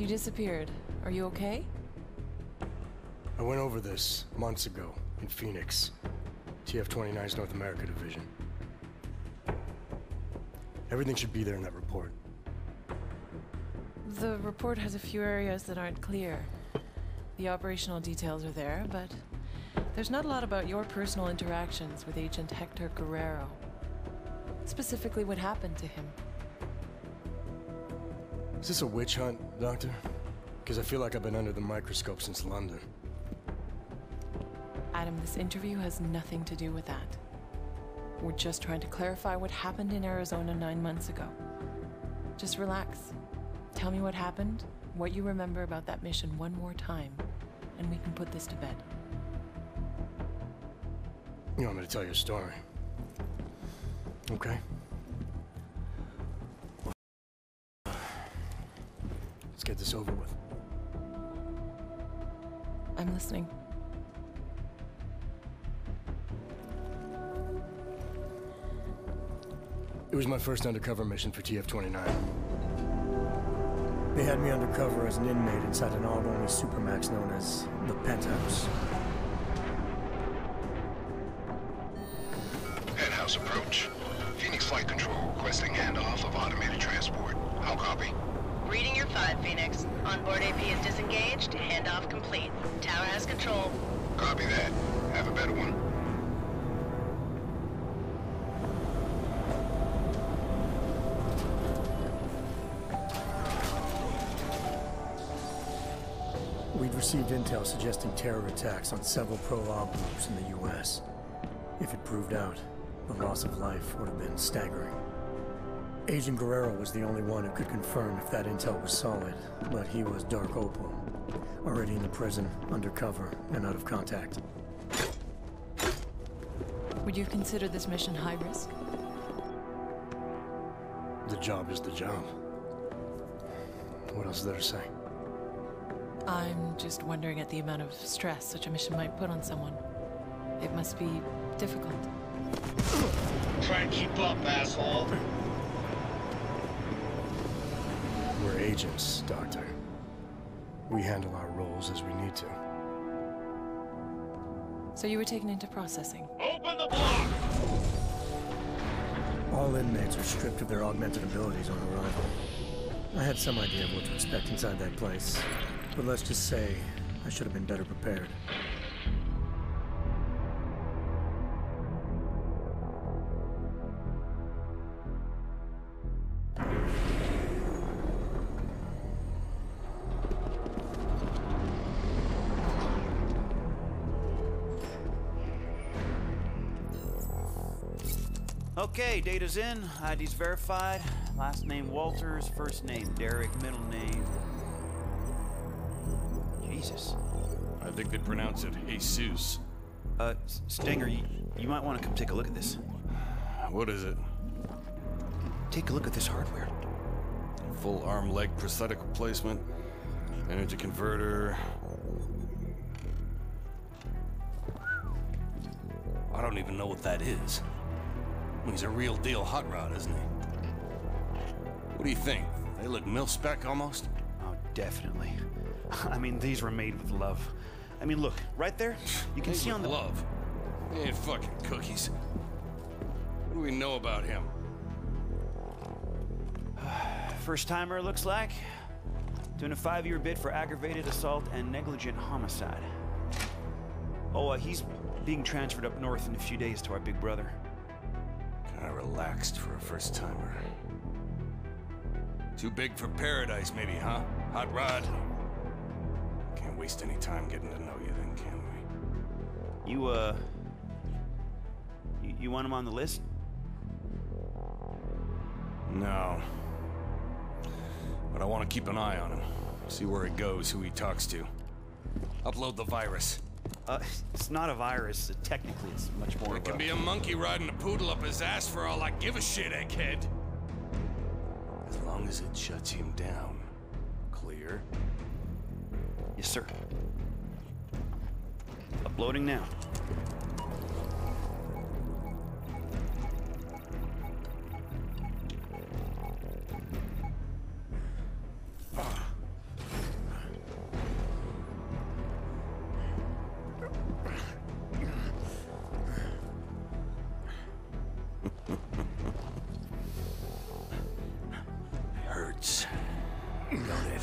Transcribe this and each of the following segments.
You disappeared. Are you okay? I went over this months ago in Phoenix. TF-29's North America Division. Everything should be there in that report. The report has a few areas that aren't clear. The operational details are there, but there's not a lot about your personal interactions with Agent Hector Guerrero. Specifically, what happened to him. Is this a witch hunt, Doctor? Because I feel like I've been under the microscope since London. Adam, this interview has nothing to do with that. We're just trying to clarify what happened in Arizona 9 months ago. Just relax. Tell me what happened, what you remember about that mission one more time, and we can put this to bed. You want me to tell you a story? Okay. Let's get this over with. I'm listening. It was my first undercover mission for TF-29. They had me undercover as an inmate inside an AUG-only supermax known as the Penthouse. Penthouse approach. Phoenix Flight Control requesting handoff of automated transport. How copy? Reading your 5, Phoenix. Onboard AP is disengaged. Handoff complete. Tower has control. Copy that. Have a better one. We'd received intel suggesting terror attacks on several pro-AUG groups in the U.S. If it proved out, the loss of life would have been staggering. Agent Guerrero was the only one who could confirm if that intel was solid, but he was Dark Opal, already in the prison, undercover, and out of contact. Would you consider this mission high risk? The job is the job. What else is there to say? I'm just wondering at the amount of stress such a mission might put on someone. It must be difficult. Try and keep up, asshole. We're agents, Doctor. We handle our roles as we need to. So you were taken into processing? Open the block! All inmates are stripped of their augmented abilities on arrival. I had some idea of what to expect inside that place, but let's just say I should have been better prepared. Okay, data's in, ID's verified. Last name Walters, first name Derek, middle name... Jesus. I think they pronounce it Jesus. Stinger, you might want to come take a look at this. What is it? Take a look at this hardware. Full arm leg prosthetic replacement, energy converter. I don't even know what that is. He's a real deal hot rod, isn't he? What do you think? They look mil-spec almost? Oh, definitely. I mean, these were made with love. I mean, look, right there, you can see on the... love? They ain't fucking cookies. What do we know about him? First timer, looks like. Doing a 5-year bid for aggravated assault and negligent homicide. Oh, he's being transferred up north in a few days to our big brother. Kinda relaxed for a first-timer. Too big for paradise, maybe, huh? Hot rod? Can't waste any time getting to know you then, can we? You want him on the list? No. But I want to keep an eye on him. See where he goes, who he talks to. Upload the virus. It's not a virus. Technically, it's much more It can be a monkey riding a poodle up his ass for all I give a shit, egghead. As long as it shuts him down. Clear? Yes, sir. Uploading now. Hurts, don't it?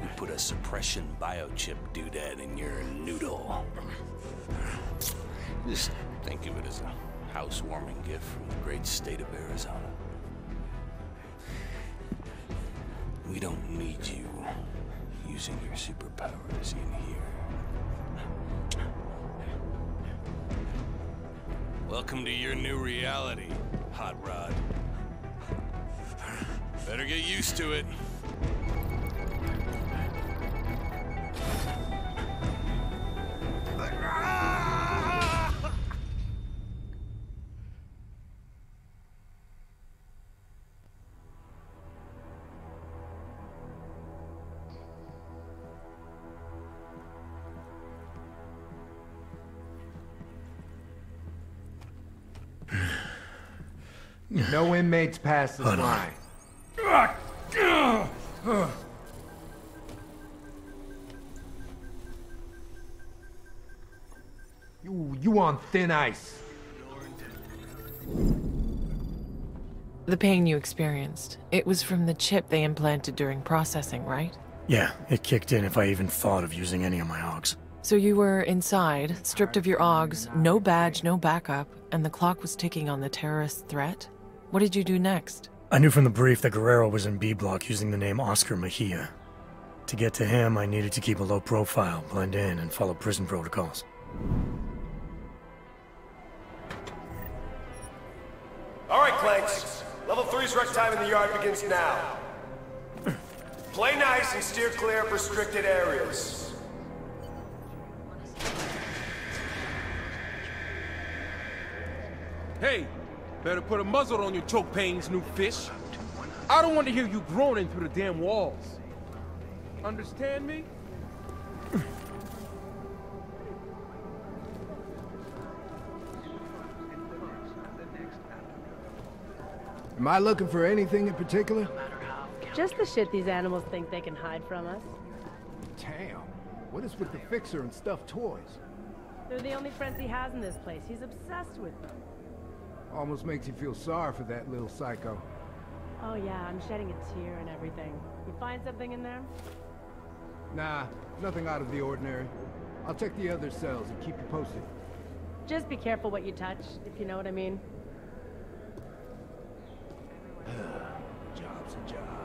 We put a suppression biochip doodad in your noodle. Just think of it as a housewarming gift from the great state of Arizona. We don't need you using your superpowers in here. Welcome to your new reality, Hot Rod. Better get used to it. No inmates pass this line. You on thin ice. The pain you experienced, it was from the chip they implanted during processing, right? Yeah, it kicked in if I even thought of using any of my AUGs. So you were inside, stripped of your AUGs, no badge, no backup, and the clock was ticking on the terrorist threat? What did you do next? I knew from the brief that Guerrero was in B Block using the name Oscar Mejia. To get to him, I needed to keep a low profile, blend in, and follow prison protocols. All right, Clanks. Level 3's rec time in the yard begins now. Play nice and steer clear of restricted areas. Hey, better put a muzzle on your choke pains, new fish. I don't want to hear you groaning through the damn walls. Understand me? Am I looking for anything in particular? Just the shit these animals think they can hide from us. Damn. What is with the Fixer and stuffed toys? They're the only friends he has in this place. He's obsessed with them. Almost makes you feel sorry for that little psycho. Oh yeah, I'm shedding a tear and everything. You find something in there? Nah, nothing out of the ordinary. I'll check the other cells and keep you posted. Just be careful what you touch, if you know what I mean. Job's a job.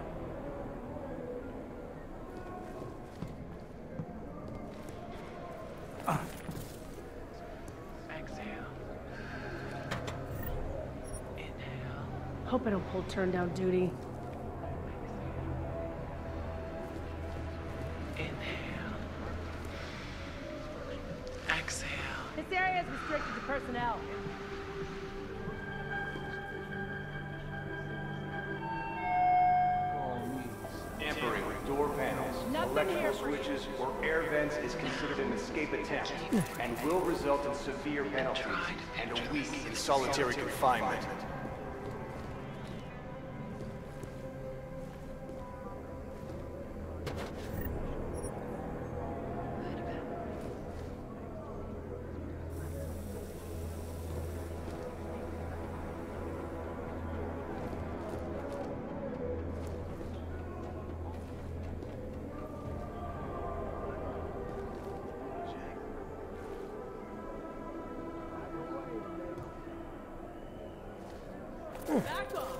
Exhale. Inhale. Hope I don't pull turn down duty. Inhale. Exhale. This area is restricted to personnel. Tampering with door panels, electrical switches, or air vents is considered an escape attempt and will result in severe penalties and a week in solitary confinement. Back off!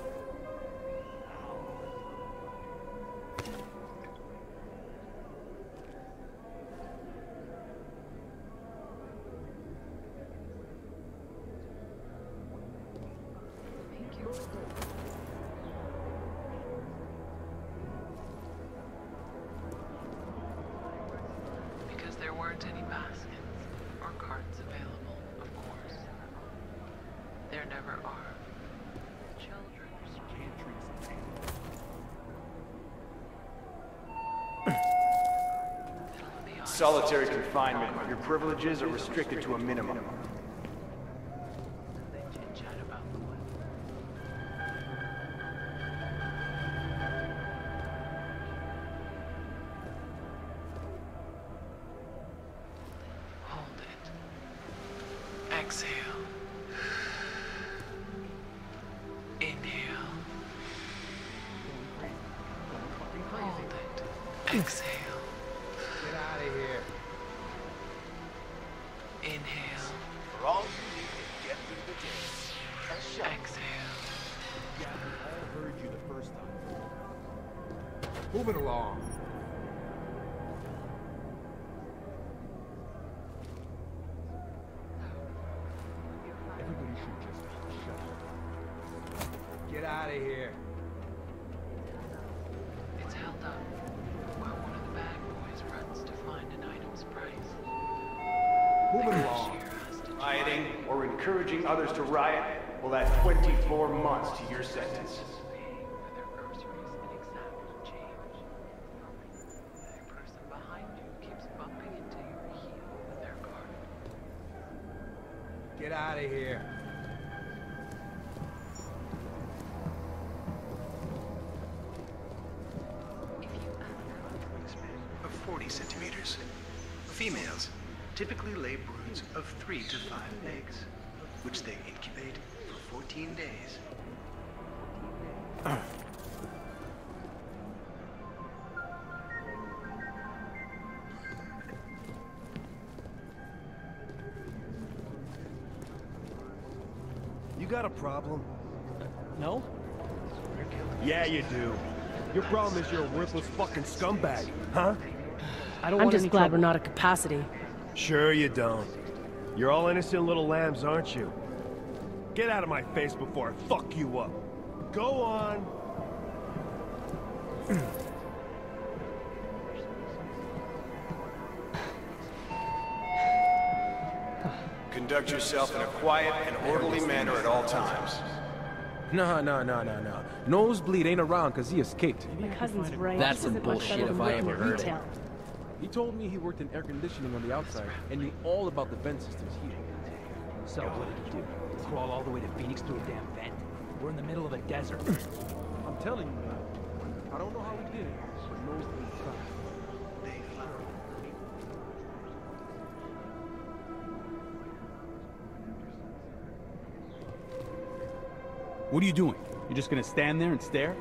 Thank you. Because there weren't any baskets or carts available, of course. There never are. Solitary confinement. Your privileges are restricted to a minimum. Exhale. Inhale. Hold it. Exhale. Get out of here. Inhale. For all you need to get through the day. A shot. Exhale. Yeah, we all heard you the first time. Move it along. Everybody should just shut up. Get out of here. It's held up while one of the bad boys runs to find an item's price. Move it along. Rioting or encouraging others to riot will add 24 months to your sentence. Paying for their groceries in exact change. The person behind you keeps bumping into your heel with their cart. Get out of here. Of 40 centimeters. Females typically lay broods of 3 to 5 eggs, which they incubate for 14 days. You got a problem? No? Yeah, you do. Your problem is you're a worthless fucking scumbag, huh? I'm just glad we're not at capacity. Sure you don't. You're all innocent little lambs, aren't you? Get out of my face before I fuck you up. Go on. Conduct yourself in a quiet and orderly manner at all times. No. Nosebleed ain't around because he escaped. My cousin's right. That's This some isn't much bullshit better if than I working ever in heard it. retail. He told me he worked in air conditioning on the outside and knew all about the vent systems here. So what did he do? Crawl all the way to Phoenix through a damn vent? We're in the middle of a desert. I'm telling you, man. I don't know how he did it, but Nosebleed tried. What are you doing? You're just gonna stand there and stare?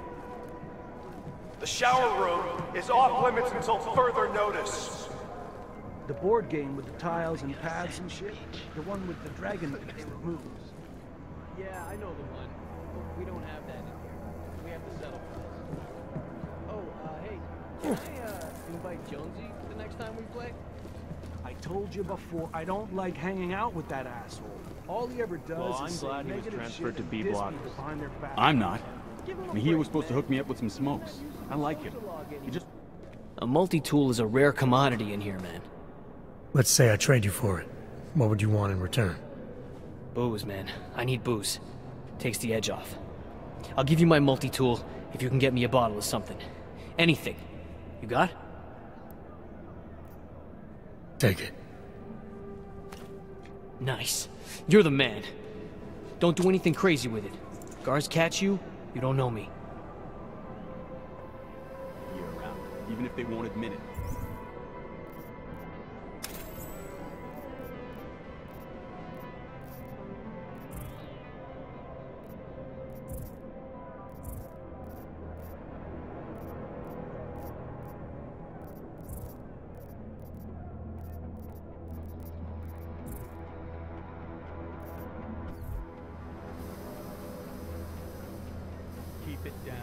The shower room is off limits until further notice. The board game with the tiles and paths and shit? The one with the dragon that moves? Yeah, I know the one. We don't have that in here. We have to settle for this. Oh, hey, can I, invite Jonesy the next time we play? I told you before, I don't like hanging out with that asshole. All he ever does is say negative shit and diss people behind their back. I'm not. I mean, he was supposed to hook me up with some smokes. I like him. He just... A multi-tool is a rare commodity in here, man. Let's say I trade you for it. What would you want in return? Booze, man. I need booze. Takes the edge off. I'll give you my multi-tool if you can get me a bottle of something. Anything. You got? Take it. Nice. You're the man. Don't do anything crazy with it. Guards catch you, you don't know me. You're around, even if they won't admit it. Keep it down.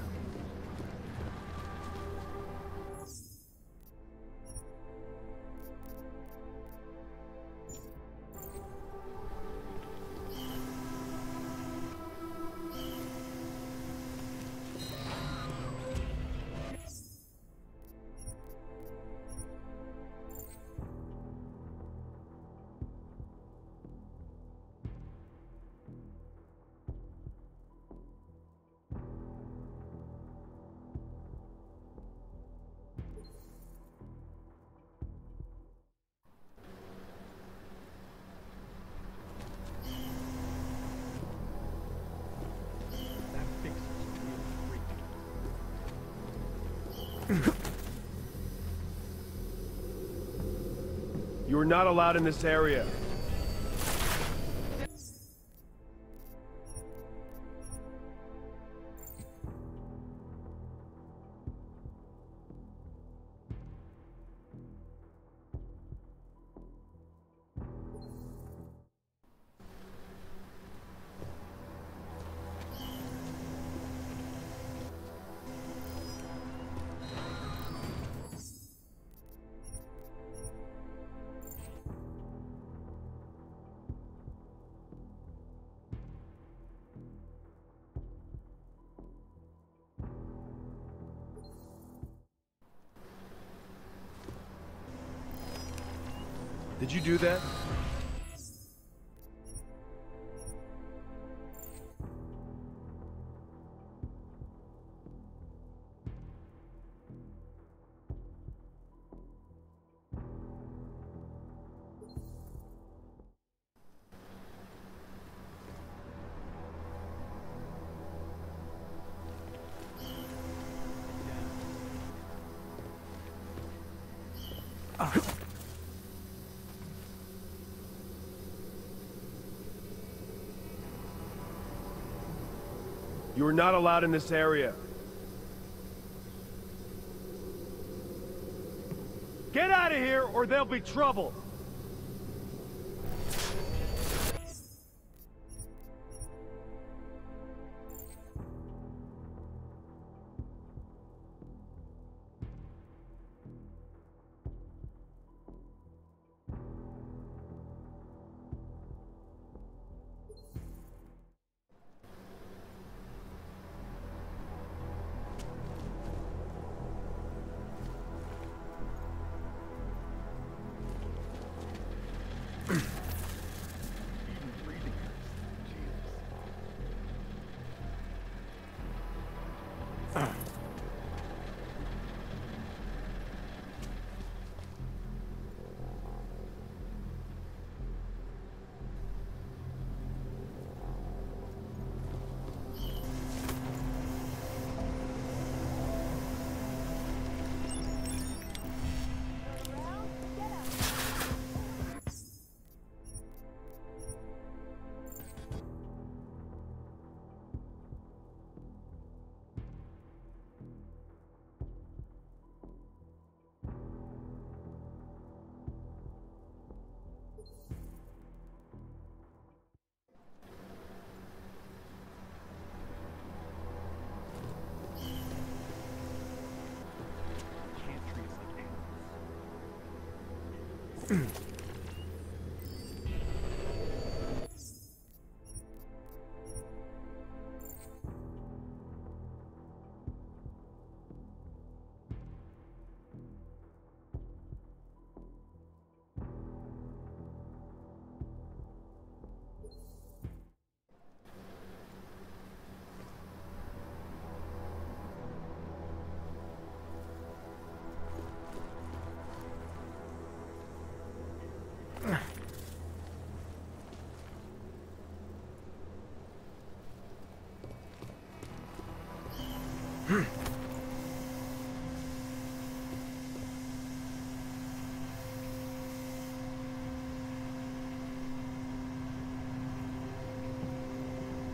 You are not allowed in this area. Did you do that? You are not allowed in this area. Get out of here, or there'll be trouble!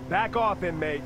Back off, inmate.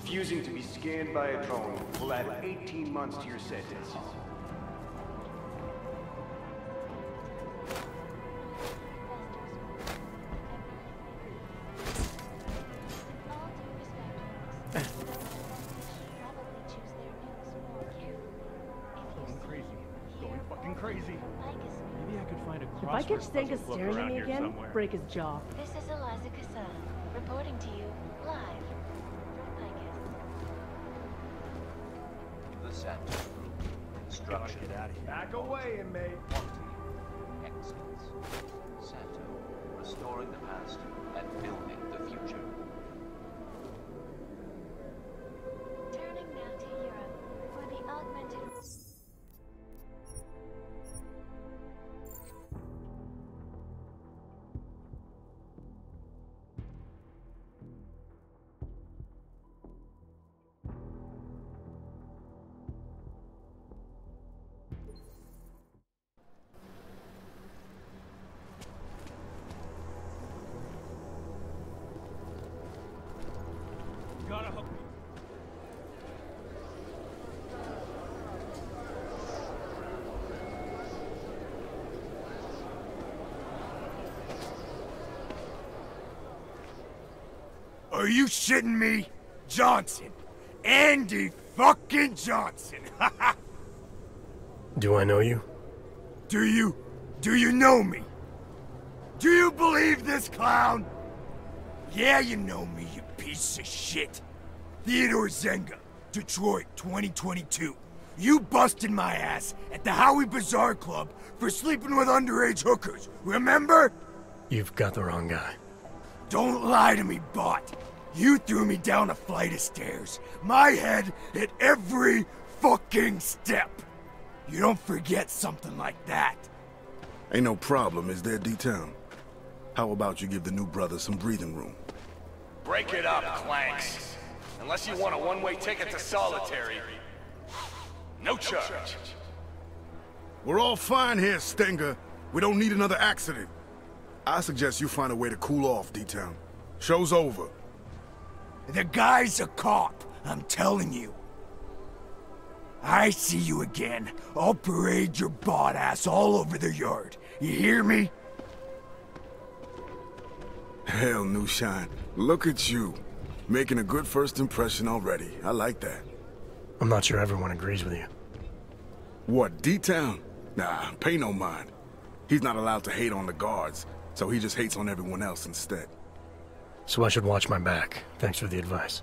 Refusing to be scanned by a drone will add 18 months to your sentence. If I catch Stenka staring at me again, break his jaw. This is Eliza Cassan, reporting to you live from Vegas. The Santos Group. Instruction. Back away, inmate. Excellence. Santo. Restoring the past and building the future. Turning now to Europe for the augmented... Gotta hook me. Are you shitting me? Johnson. Andy fucking Johnson. Do I know you? Do you know me? Do you believe this clown? Yeah, you know me, you piece of shit. Theodore Zenga, Detroit, 2022. You busted my ass at the Howie Bazaar Club for sleeping with underage hookers, remember? You've got the wrong guy. Don't lie to me, bot. You threw me down a flight of stairs. My head hit every fucking step. You don't forget something like that. Ain't no problem, is there, D-Town? How about you give the new brother some breathing room? Break it up, Clanks. Unless you want a one-way ticket to solitary. No charge. We're all fine here, Stenger. We don't need another accident. I suggest you find a way to cool off, D-Town. Show's over. The guy's a cop, I'm telling you. I see you again. I'll parade your bot ass all over the yard. You hear me? Hell, New Shine. Look at you. Making a good first impression already. I like that. I'm not sure everyone agrees with you. What, D-Town? Nah, pay no mind. He's not allowed to hate on the guards, so he just hates on everyone else instead. So I should watch my back. Thanks for the advice.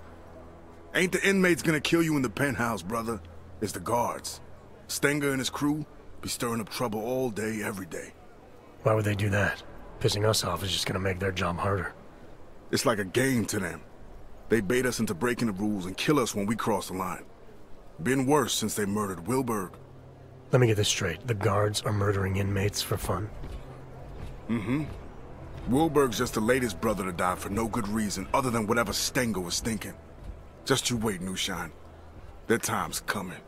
Ain't the inmates gonna kill you in the penthouse, brother. It's the guards. Stenger and his crew be stirring up trouble all day, every day. Why would they do that? Pissing us off is just gonna make their job harder. It's like a game to them. They bait us into breaking the rules and kill us when we cross the line. Been worse since they murdered Wilberg. Let me get this straight. The guards are murdering inmates for fun? Mm-hmm. Wilberg's just the latest brother to die for no good reason other than whatever Stenger was thinking. Just you wait, New Shine. Their time's coming.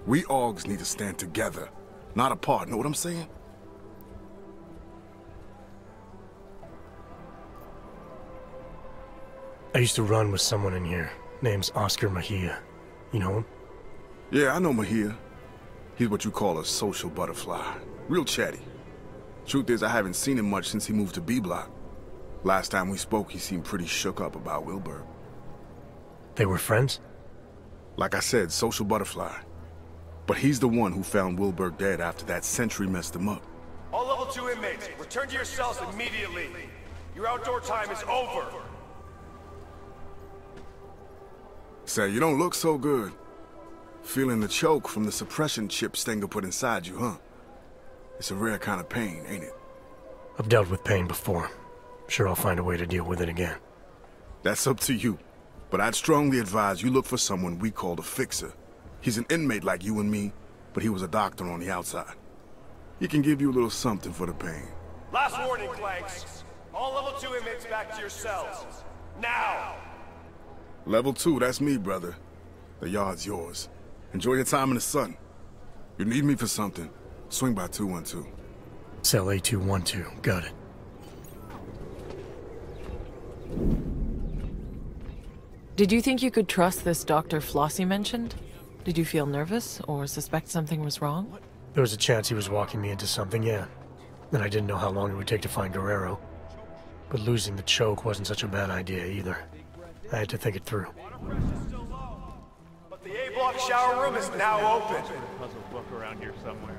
We Augs need to stand together, not apart, know what I'm saying? I used to run with someone in here. Name's Oscar Mejia. You know him? Yeah, I know Mejia. He's what you call a social butterfly. Real chatty. Truth is, I haven't seen him much since he moved to B-Block. Last time we spoke, he seemed pretty shook up about Wilberg. They were friends? Like I said, social butterfly. But he's the one who found Wilberg dead after that sentry messed him up. All level 2 inmates, return to your cells immediately. Your outdoor time is over. Say, you don't look so good. Feeling the choke from the suppression chip Stenger put inside you, huh? It's a rare kind of pain, ain't it? I've dealt with pain before. Sure, I'll find a way to deal with it again. That's up to you. But I'd strongly advise you look for someone we call a fixer. He's an inmate like you and me, but he was a doctor on the outside. He can give you a little something for the pain. Last warning, Clanks. All level 2 inmates back to your cells. Now! Level 2, that's me, brother. The yard's yours. Enjoy your time in the sun. You need me for something, swing by 212. Cell A212, got it. Did you think you could trust this Dr. Flossie mentioned? Did you feel nervous or suspect something was wrong? There was a chance he was walking me into something, yeah. And I didn't know how long it would take to find Guerrero. But losing the choke wasn't such a bad idea either. I had to think it through. But the A-block shower room is now open. Puzzle book around here somewhere.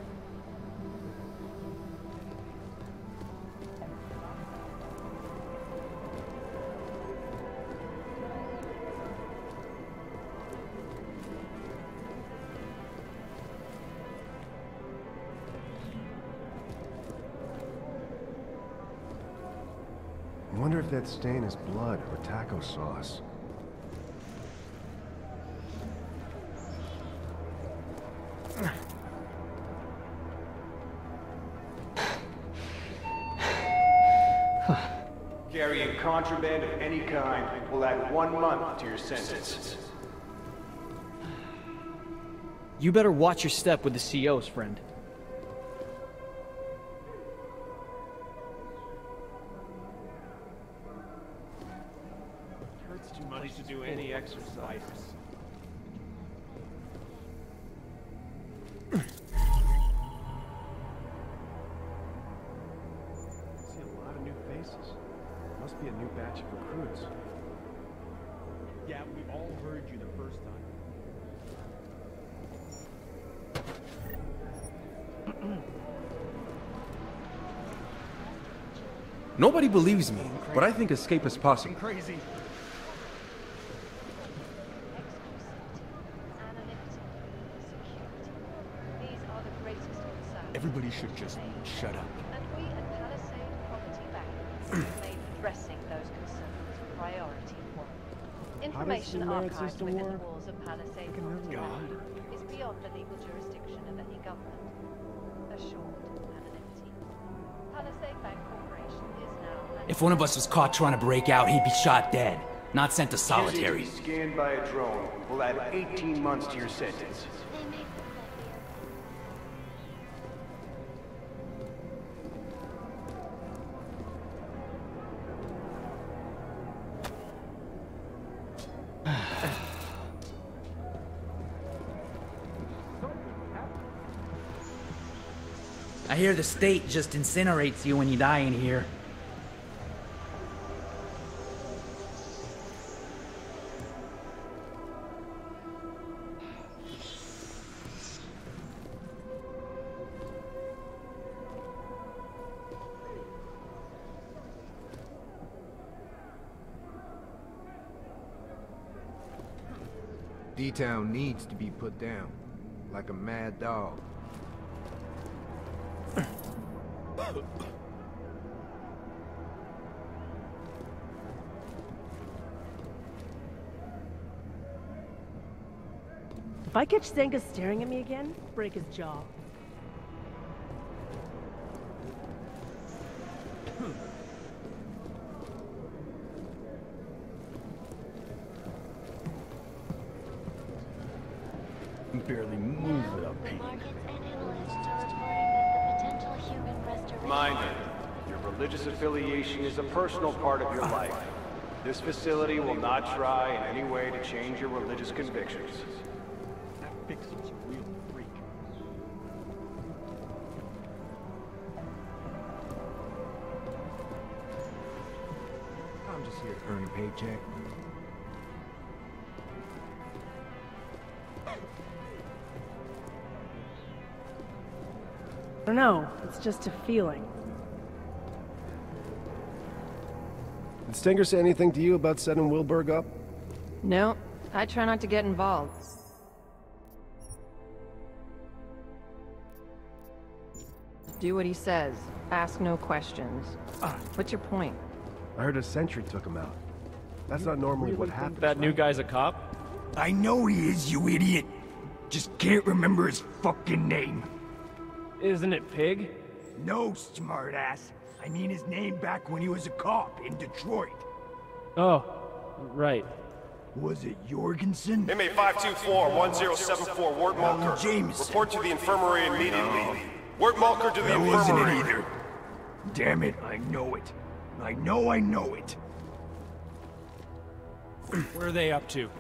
wonder if that stain is blood or taco sauce. Carrying contraband of any kind will add 1 month to your sentence. You better watch your step with the COs, friend. Hurts too much to do any exercise. See a lot of new faces. Must be a new batch of recruits. Yeah, we all heard you the first time. Nobody believes me, but I think escape is possible. Crazy. Everybody should just shut up. And we at Palisade Property Bank have made addressing those concerns a priority one. Information archived within the walls of Palisade Property Bank is beyond the legal jurisdiction of any government. Assured anonymity. Palisade Bank Corporation is now... If one of us was caught trying to break out, he'd be shot dead, not sent to solitary. Scanned by a drone will add 18 months to your sentence. I hear the state just incinerates you when you die in here. D-Town needs to be put down, like a mad dog. If I catch Zenga staring at me again, break his jaw. You barely move without pain. Reminder, your religious affiliation is a personal part of your life. This facility will not try in any way to change your religious convictions. That Fixer's a real freak. I'm just here to earn a paycheck. I don't know, it's just a feeling. Did Stinger say anything to you about setting Wilburg up? No, I try not to get involved. Do what he says. Ask no questions. What's your point? I heard a sentry took him out. That's not normally what happens. That new guy's a cop? I know he is, you idiot. Just can't remember his fucking name. Isn't it Pig? No, smartass. I mean his name back when he was a cop in Detroit. Oh, right. Was it Jorgensen? Inmate 524-1074, Wart Mulker. Jameson. Report to the infirmary immediately. Wart Mulker to the That infirmary. wasn't it either. Damn it, I know it. I know it. Where are they up to?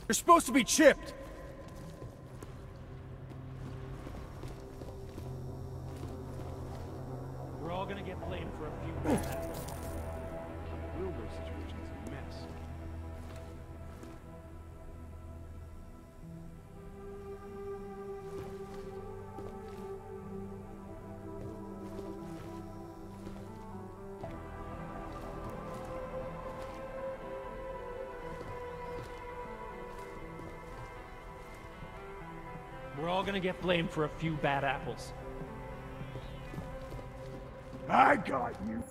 You're supposed to be chipped! We're all gonna get blamed for a few minutes. Wilbur's situation's a mess. We're all gonna get blamed for a few bad apples. I got you.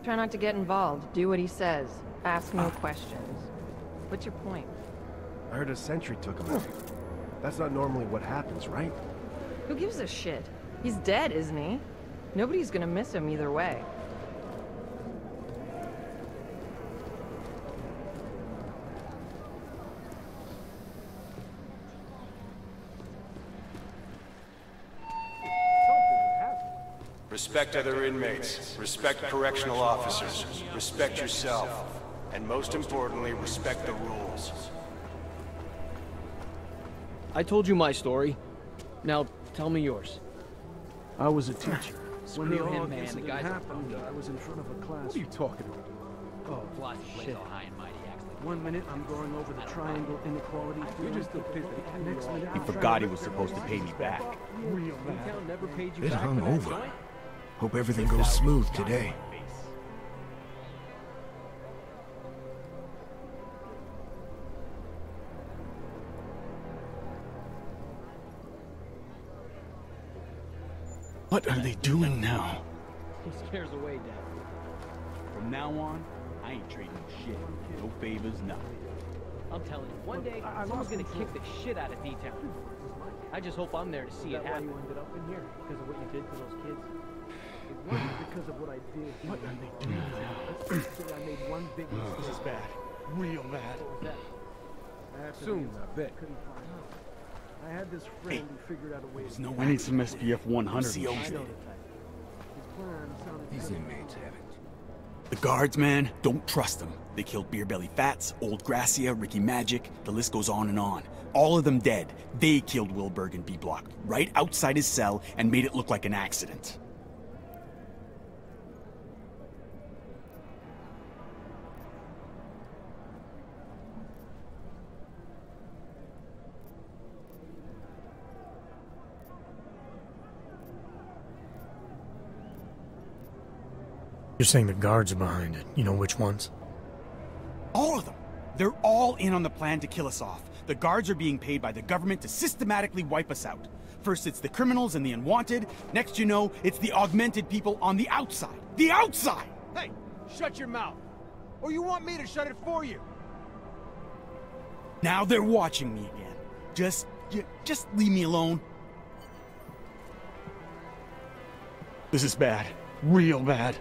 Try not to get involved. Do what he says. Ask no questions. What's your point? I heard a sentry took him out. That's not normally what happens, right? Who gives a shit? He's dead, isn't he? Nobody's gonna miss him either way. Respect other inmates, respect correctional officers, respect yourself, and most importantly, respect the rules. I told you my story. Now, tell me yours. I was a teacher. When the Screw him, Aug man. The incident guy's a happened, phony. I was in front of a class. What are you talking about? Oh, Flossie plays shit. all high and mighty, acts like 1 minute I'm going over the triangle inequality theory. just a pig. Next minute He I'm forgot trying he to was figure supposed out to pay me back. Newtown never paid you Bit back for that hungover. joint? Hope everything goes smooth today. What are they doing now? He scares away, Dad. From now on, I ain't trading shit. No favors, nothing. I'm telling you, one day, someone's gonna kick the shit out of D-Town. I just hope I'm there to see it happen. you ended up in here? Because of what you did to those kids? It wasn't because of what I did. What are they doing now? Let's just say I made one big mistake. This is bad. Real bad. What was that? I have to Soon, be- I bet. Couldn't find out. I had this friend who figured out a way to... I need some SPF 100. I know the type. His plan sounded... These inmates haven't. The guards, man, don't trust them. They killed Beer Belly Fats, Old Gracia, Ricky Magic, the list goes on and on. All of them dead. They killed Wilberg in B Block, right outside his cell, and made it look like an accident. You're saying the guards are behind it. You know which ones? All of them. They're all in on the plan to kill us off. The guards are being paid by the government to systematically wipe us out. First it's the criminals and the unwanted. Next you know, it's the augmented people on the outside. The outside! Hey, shut your mouth. Or you want me to shut it for you? Now they're watching me again. Just leave me alone. This is bad. Real bad.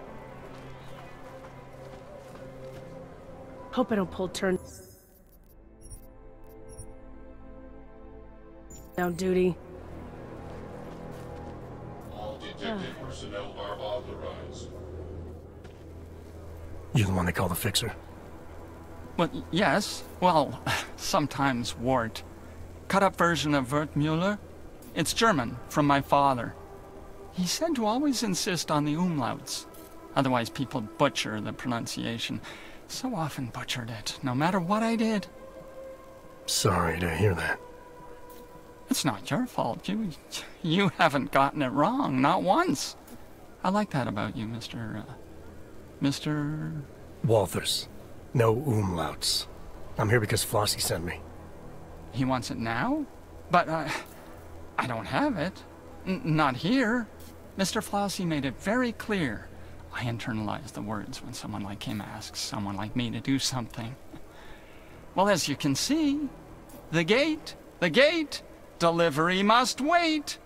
Hope I don't pull turn down duty. All detected personnel are authorized. You're the one they call the fixer. Well, yes. Well, sometimes Wart. Cut-up version of Wertmüller. It's German, from my father. He said to always insist on the umlauts. Otherwise people butcher the pronunciation. So often butchered it, no matter what I did. Sorry to hear that. It's not your fault. You haven't gotten it wrong, not once. I like that about you, Mr. Walthers. No umlauts. I'm here because Flossie sent me. He wants it now? But, I don't have it. Not here. Mr. Flossie made it very clear. I internalize the words when someone like him asks someone like me to do something. Well, as you can see, the gate, delivery must wait.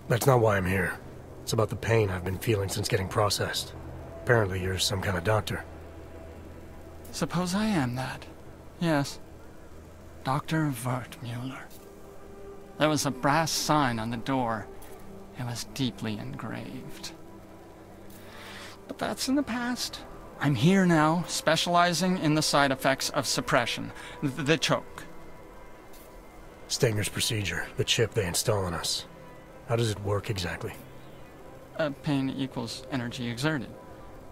That's not why I'm here. It's about the pain I've been feeling since getting processed. Apparently you're some kind of doctor. Suppose I am that. Yes. Dr. Wertmüller. There was a brass sign on the door. It was deeply engraved. But that's in the past. I'm here now, specializing in the side effects of suppression. The choke. Stenger's procedure, the chip they install on us. How does it work exactly? Pain equals energy exerted.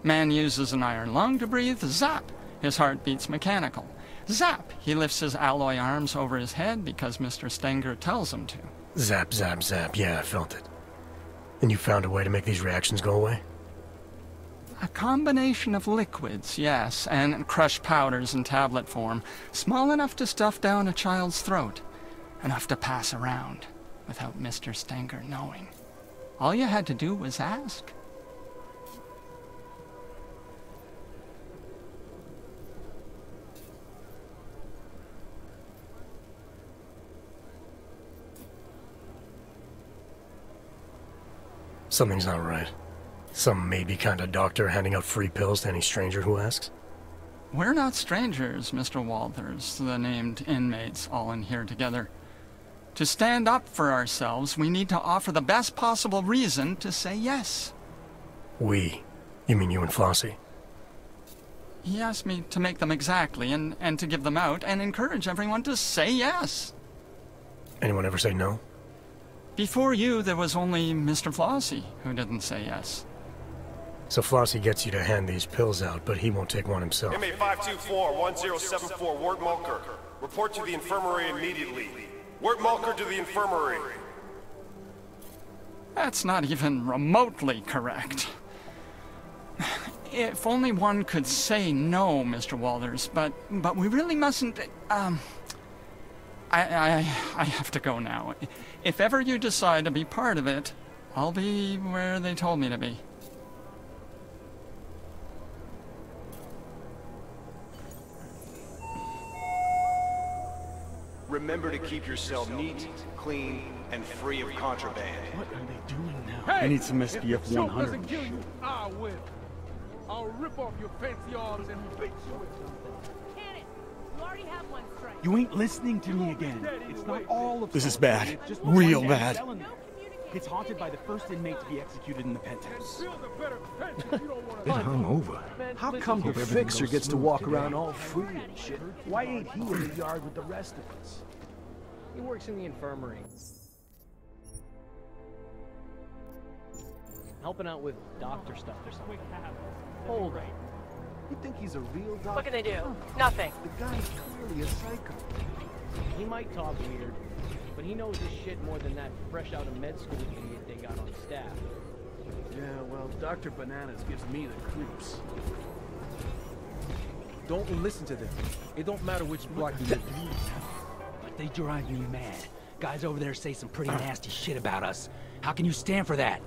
Man uses an iron lung to breathe, zap! His heart beats mechanical. Zap! He lifts his alloy arms over his head because Mr. Stenger tells him to. Zap, zap, zap. Yeah, I felt it. And you found a way to make these reactions go away? A combination of liquids, yes, and crushed powders in tablet form, small enough to stuff down a child's throat, enough to pass around without Mr. Stenger knowing. All you had to do was ask. Something's not right. Some maybe kind of doctor handing out free pills to any stranger who asks? We're not strangers, Mr. Walters, the named inmates all in here together. To stand up for ourselves, we need to offer the best possible reason to say yes. We? You mean you and Flossie? He asked me to make them exactly, and to give them out, and encourage everyone to say yes. Anyone ever say no? Before you, there was only Mr. Flossie who didn't say yes. So Flossie gets you to hand these pills out, but he won't take one himself. Inmate 524-1074, Wart Mulker. Report to the infirmary immediately. Wart Mulker to the infirmary. That's not even remotely correct. If only one could say no, Mr. Walters, but we really mustn't. I have to go now. If ever you decide to be part of it, I'll be where they told me to be. Remember to keep your cell neat, clean, and free of contraband. What are they doing now? Hey, I need some SPF if the 100. doesn't kill you, I will. I'll rip off your fancy arms and beat you with them. Cannon, you already have one strike. You ain't listening to me again. It's not all of This is Solitary, bad. it's just Real one bad. cell in there. It's haunted by the first inmate to be executed in the penthouse. Been hungover. How come the fixer gets to walk around all free and shit? Why ain't he in the yard with the rest of us? He works in the infirmary. Helping out with doctor stuff or something. Hold right. You think he's a real doctor? What can they do? Nothing. The guy's clearly a psycho. He might talk weird, but he knows his shit more than that fresh out of med school idiot they got on staff. Yeah, well, Dr. Bananas gives me the creeps. Don't listen to them. It don't matter which block you live in. But they drive me mad. Guys over there say some pretty nasty shit about us. How can you stand for that?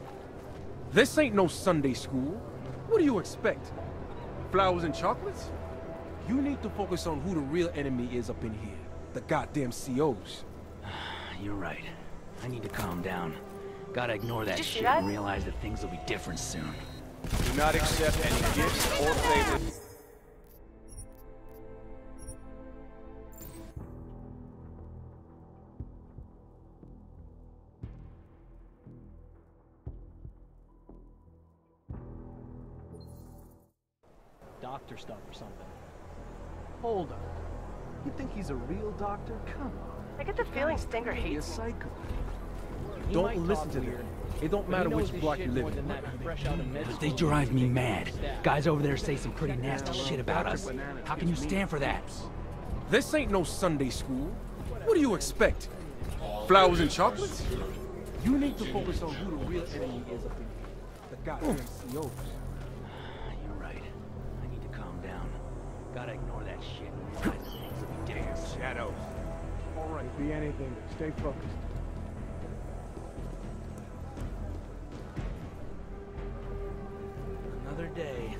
This ain't no Sunday school. What do you expect? Flowers and chocolates? You need to focus on who the real enemy is up in here. The goddamn COs. You're right. I need to calm down. Gotta ignore that Did you see shit that? and realize that things will be different soon. Do not accept any gifts or favors. Doctor stuff or something. Hold up. You think he's a real doctor? Come on. I get the feeling Stinger He's a hates me. psycho. He Don't might listen talk to weird, them. It don't but matter he knows which his block shit you live more in. than that fresh out of med But school they drive me idiot they got mad. on staff. Guys over there say some pretty nasty shit about us. How can you stand for that? This ain't no Sunday school. What do you expect? Flowers and chocolates? You need to focus on who the real enemy is up in here. The goddamn COs. You're right. I need to calm down. Gotta ignore that shit and realize that things will be different. Shadow. All right, be anything. Stay focused. Another day.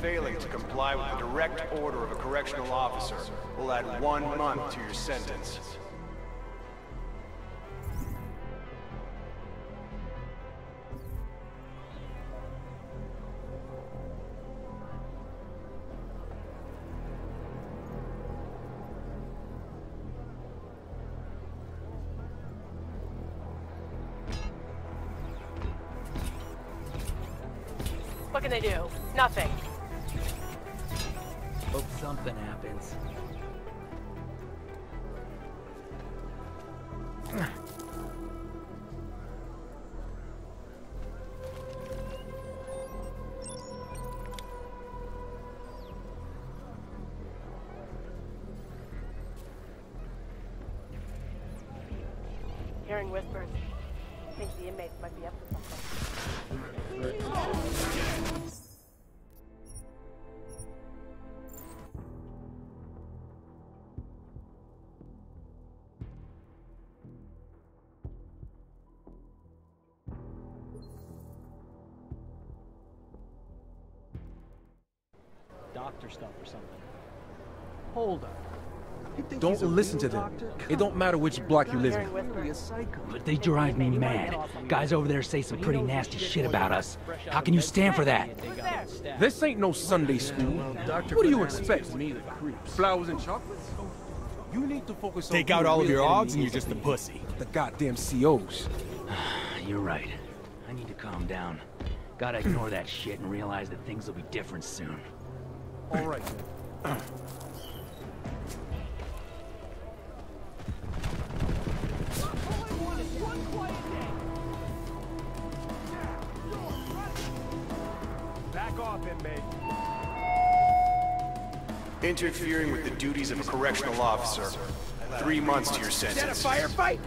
Failing to comply with the direct order of a correctional officer will add 1 month to your sentence. What can they do? Nothing. Hope something happens. Hearing whispers. I think the inmates might be up to something. Doctor stuff or something. Hold up. Don't listen to them. It don't matter which block you live in. But they drive me mad. Guys over there say some pretty nasty shit about us. How can you stand for that? This ain't no Sunday school. What do you expect? Flowers and chocolates? You need to focus on... Take out all of your odds and you're just a pussy. The goddamn COs. You're right. I need to calm down. Gotta ignore that shit and realize that things will be different soon. All right, then. Back off, inmate. Interfering with the duties of a correctional officer. 3 months to your sentence. Is that a firefight?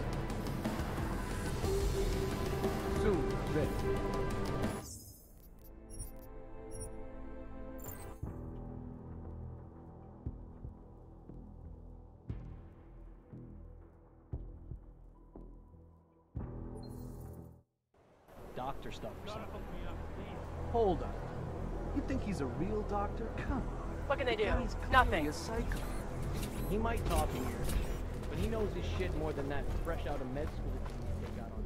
Soon, then. Doctor stuff or something. Hold up. You think he's a real doctor? Come on. What can they do? He's Nothing. A psycho. He might talk in here, but he knows his shit more than that fresh out of med school team they got on.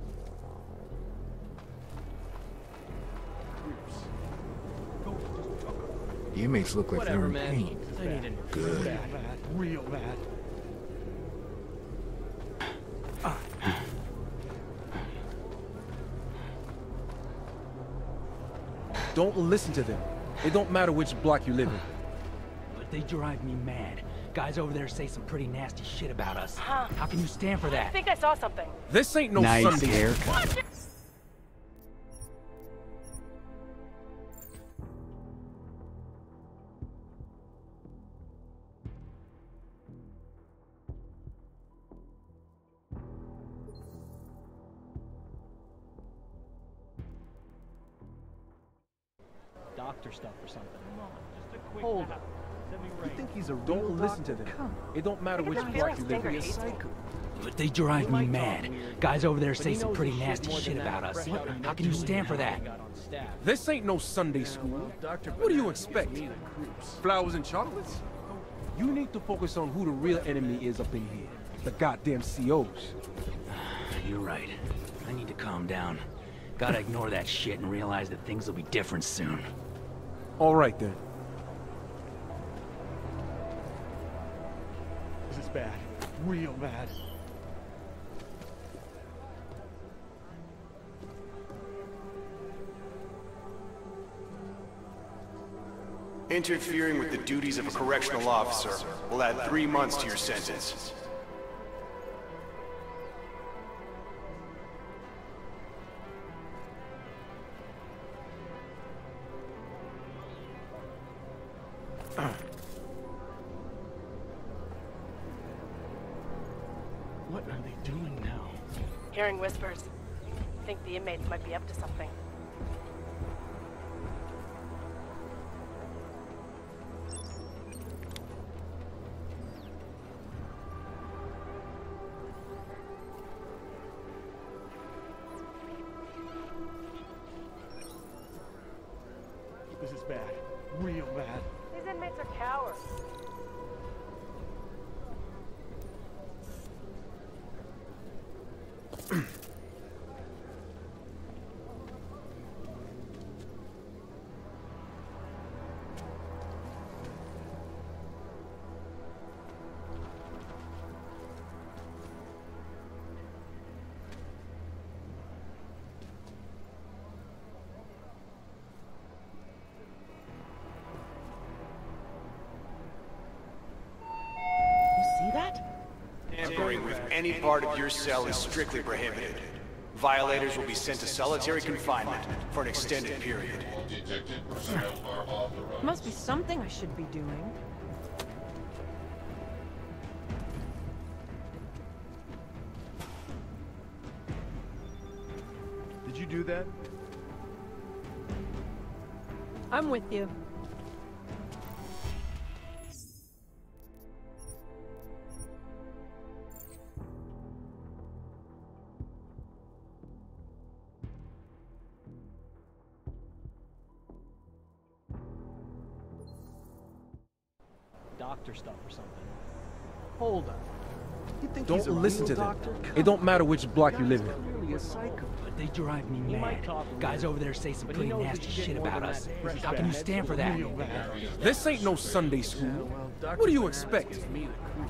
The inmates look like they're in pain. Good. Real bad. Don't listen to them. It don't matter which block you live in. But they drive me mad. Guys over there say some pretty nasty shit about us. Huh. How can you stand for that? I think I saw something. This ain't no Nice Sunday. haircut. Doctor stuff or something. Hold up. You think he's a real Don't listen doctor? to them. Come It don't matter which block you live in. But they drive me mad. Guys over there say some pretty nasty shit about us. How can you stand for that? This ain't no Sunday school. What do you expect? Flowers and chocolates? You need to focus on who the real enemy is up in here. The goddamn COs. You're right. I need to calm down. Gotta ignore that shit and realize that things will be different soon. All right, then. This is bad. Real bad. Interfering with the duties of a correctional officer will add 3 months to your sentence. What are they doing now? Hearing whispers. I think the inmates might be up to something. This is bad. Real bad. These inmates are cowards. any part of your cell is strictly prohibited. Violators will be sent to solitary confinement for an extended period. Detected personnel are authorized. Must be something I should be doing. Did you do that? I'm with you. Doctor stuff or something. Hold on. You think Don't he's a listen to real them. doctor? It don't matter which block you live in. Really a psycho. But they drive me mad. Guys over there say some But pretty he knows nasty he can get shit more about than us. that. How can you stand for that? This ain't no Sunday school. What do you expect?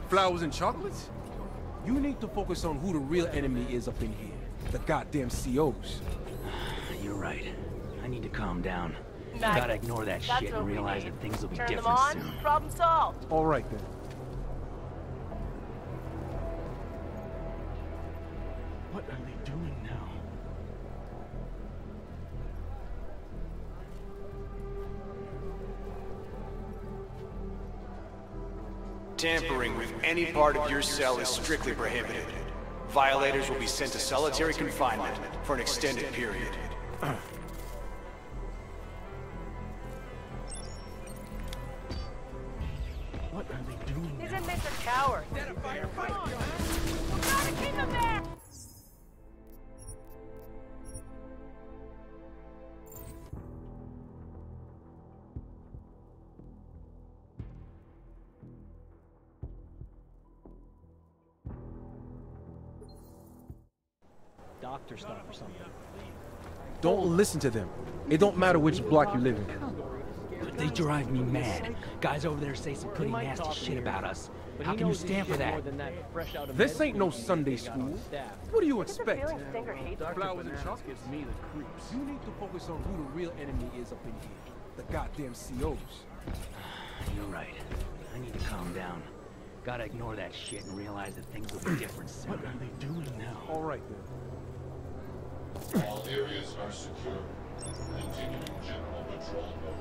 Flowers and chocolates? You need to focus on who the real enemy is up in here. The goddamn COs. You're right. I need to calm down. Mac, Gotta ignore that that's shit what and we realize need. that things will be Turn them different on, soon. problem solved. All right then. What are they doing now? Tampering with any part of your cell is strictly prohibited. Violators will be sent to solitary confinement for an extended period. What are they doing These now? inmates are cowards. Come on, we gotta keep them there. Doctor stuff or something. Don't listen to them. It don't matter which block you live in. But they drive me mad. Guys over there say some pretty nasty shit about us. How can you stand for that? This ain't no Sunday school. What do you expect? Feeling Stinger hates Flowers and chocolates gives me the creeps. You need to focus on who the real enemy is up in here. The goddamn COs. You're right. I need to calm down. Gotta ignore that shit and realize that things will be different soon. What are they doing now? All right then. All areas are secure. Continuing general patrol mode.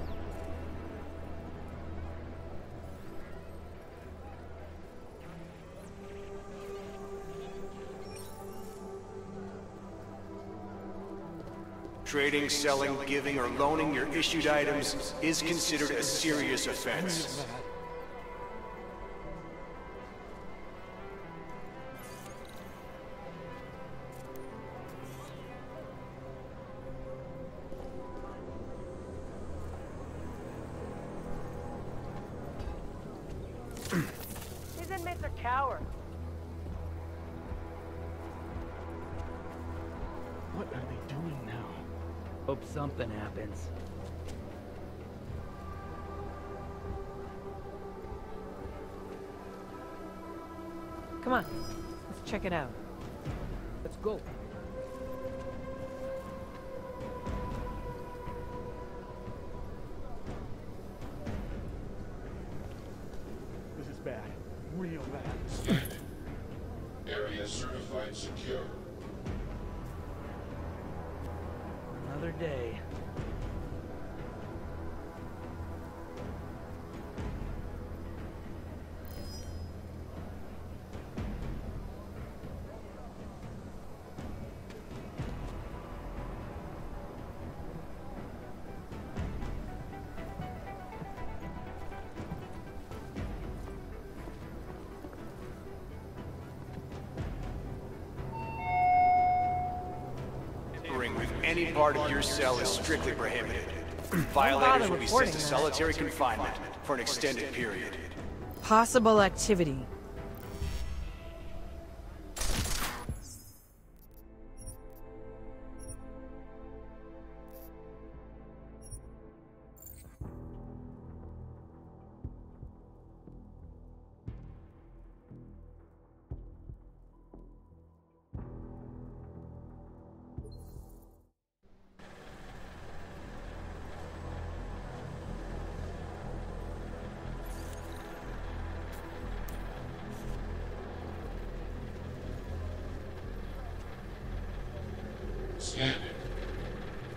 Trading, selling, giving, or loaning your issued items is considered a serious offense. These inmates are cowards. What are they doing now? Hope something happens. Come on, let's check it out. Let's go. This is bad. Real bad. Area certified secure. Another day. Tampering with any part of your cell is strictly prohibited. Violators will be sent to solitary confinement for an extended period. Possible activity. Scanning.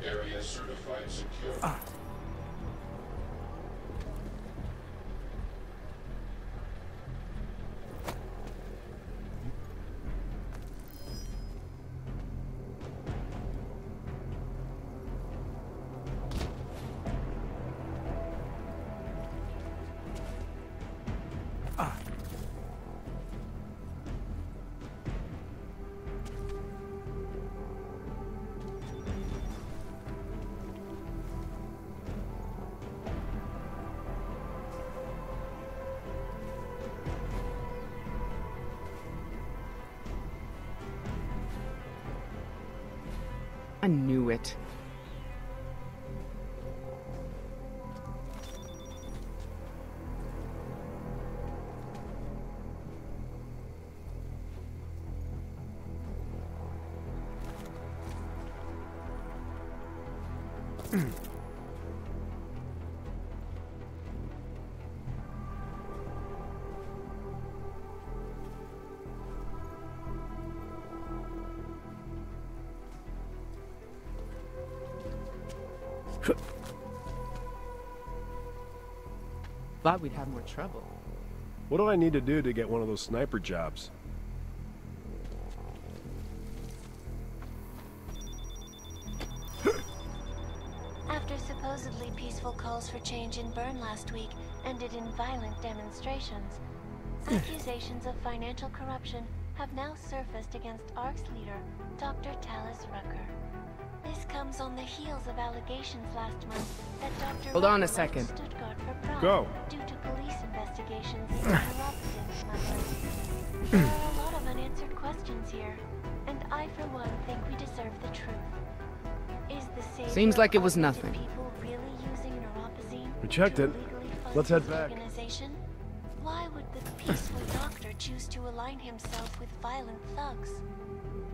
Area certified secure. I knew it. Thought we'd have more trouble. What do I need to do to get one of those sniper jobs? After supposedly peaceful calls for change in Bern last week ended in violent demonstrations, accusations of financial corruption have now surfaced against ARC's leader, Dr. Talos Rucker. This comes on the heels of allegations last month that Dr. Hold on a Rucker second. left Stuttgart for Prague Go. due to police investigations into neuroposin smuggling. There are a lot of unanswered questions here, and I, for one, think we deserve the truth. Is the savior Seems like it was of nothing. people really using neuroposin We checked to it. illegally fund Let's head his back. organization? Why would the peaceful doctor choose to align himself with violent thugs?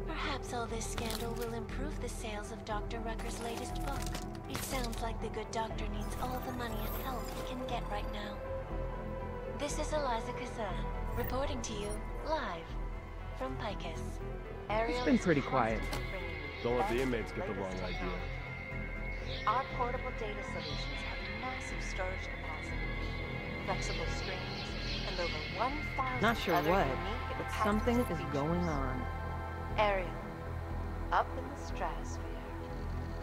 Perhaps all this scandal will improve the sales of Dr. Rucker's latest book. It sounds like the good doctor needs all the money and help he can get right now. This is Eliza Kazan, reporting to you, live, from Picus. It's been pretty quiet. Don't let the inmates get the wrong idea. Our portable data solutions have massive storage capacity, flexible screens, and over 1,000 Not sure other what, unique but and something patented is features. going on. Ariel, up in the stratosphere.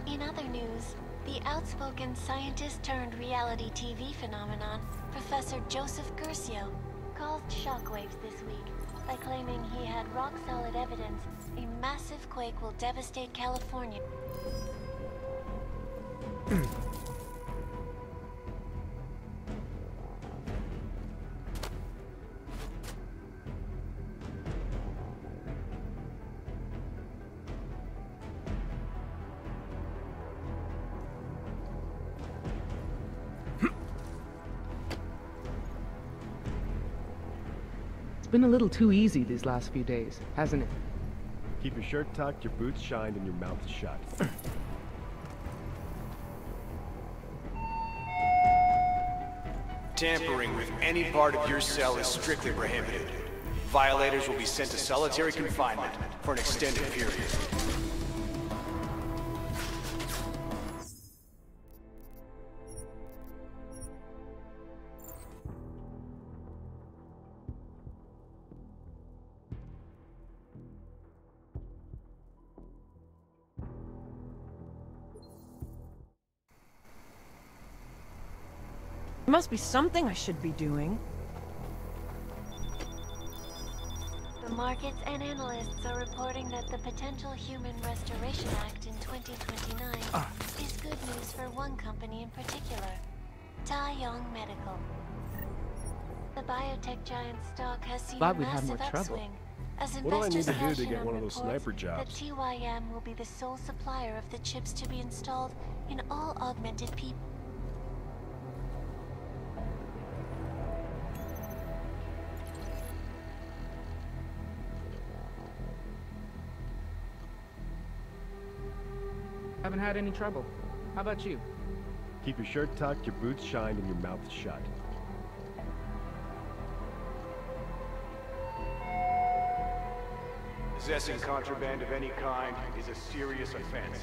In other news, the outspoken scientist-turned-reality TV phenomenon, Professor Joseph Curcio, caused shockwaves this week by claiming he had rock-solid evidence a massive quake will devastate California. It's been a little too easy these last few days, hasn't it? Keep your shirt tucked, your boots shined, and your mouth shut. Tampering with any part of your cell is strictly prohibited. Violators will be sent to solitary confinement for an extended period. There must be something I should be doing. The markets and analysts are reporting that the Potential Human Restoration Act in 2029 is good news for one company in particular, Taiyong Medical. The biotech giant stock has seen Thought a we'd have massive more trouble. upswing as What do I need investors to do cash to in get on one of those reports sniper jobs? that TYM will be the sole supplier of the chips to be installed in all augmented people. Haven't had any trouble. How about you? Keep your shirt tucked, your boots shined, and your mouth shut. The Possessing contraband of any kind is a serious offense.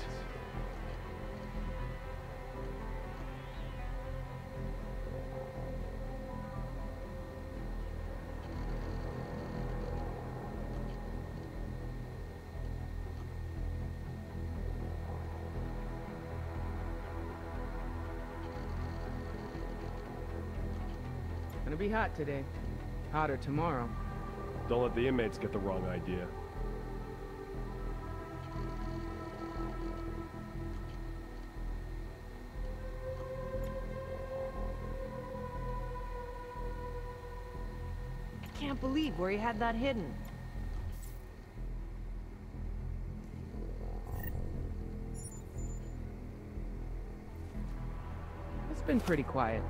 Gonna be hot today. Hotter tomorrow. Don't let the inmates get the wrong idea. I can't believe where he had that hidden. It's been pretty quiet.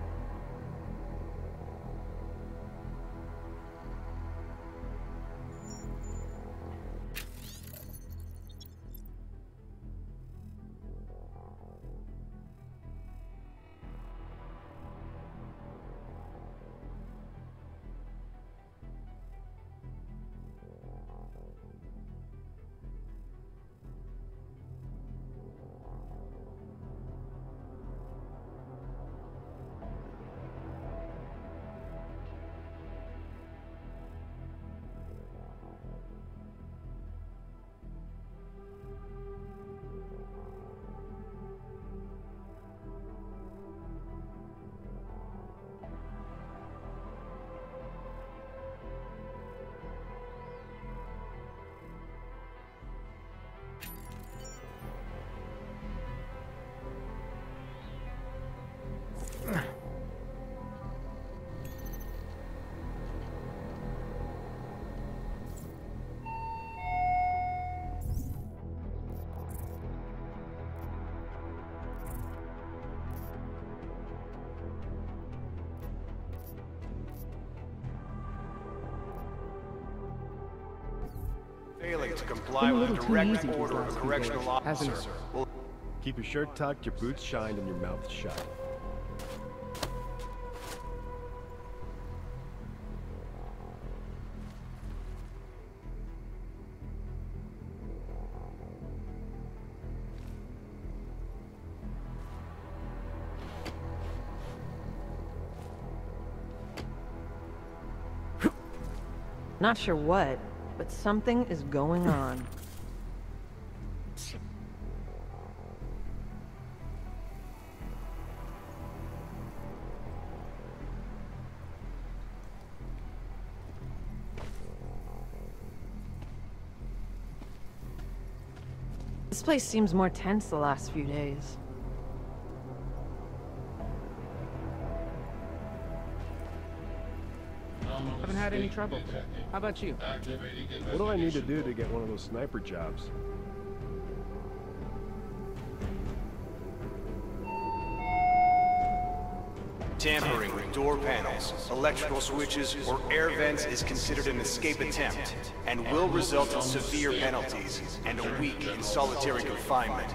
Failing to comply with a direct order of a correctional officer. Keep your shirt tucked, your boots shined, and your mouth shut. Not sure what, but something is going on. This place seems more tense the last few days. Haven't had any trouble. How about you? What do I need to do to get one of those sniper jobs? Tampering with door panels, electrical switches, or air vents is considered an escape attempt and will result in severe penalties and a week in solitary confinement.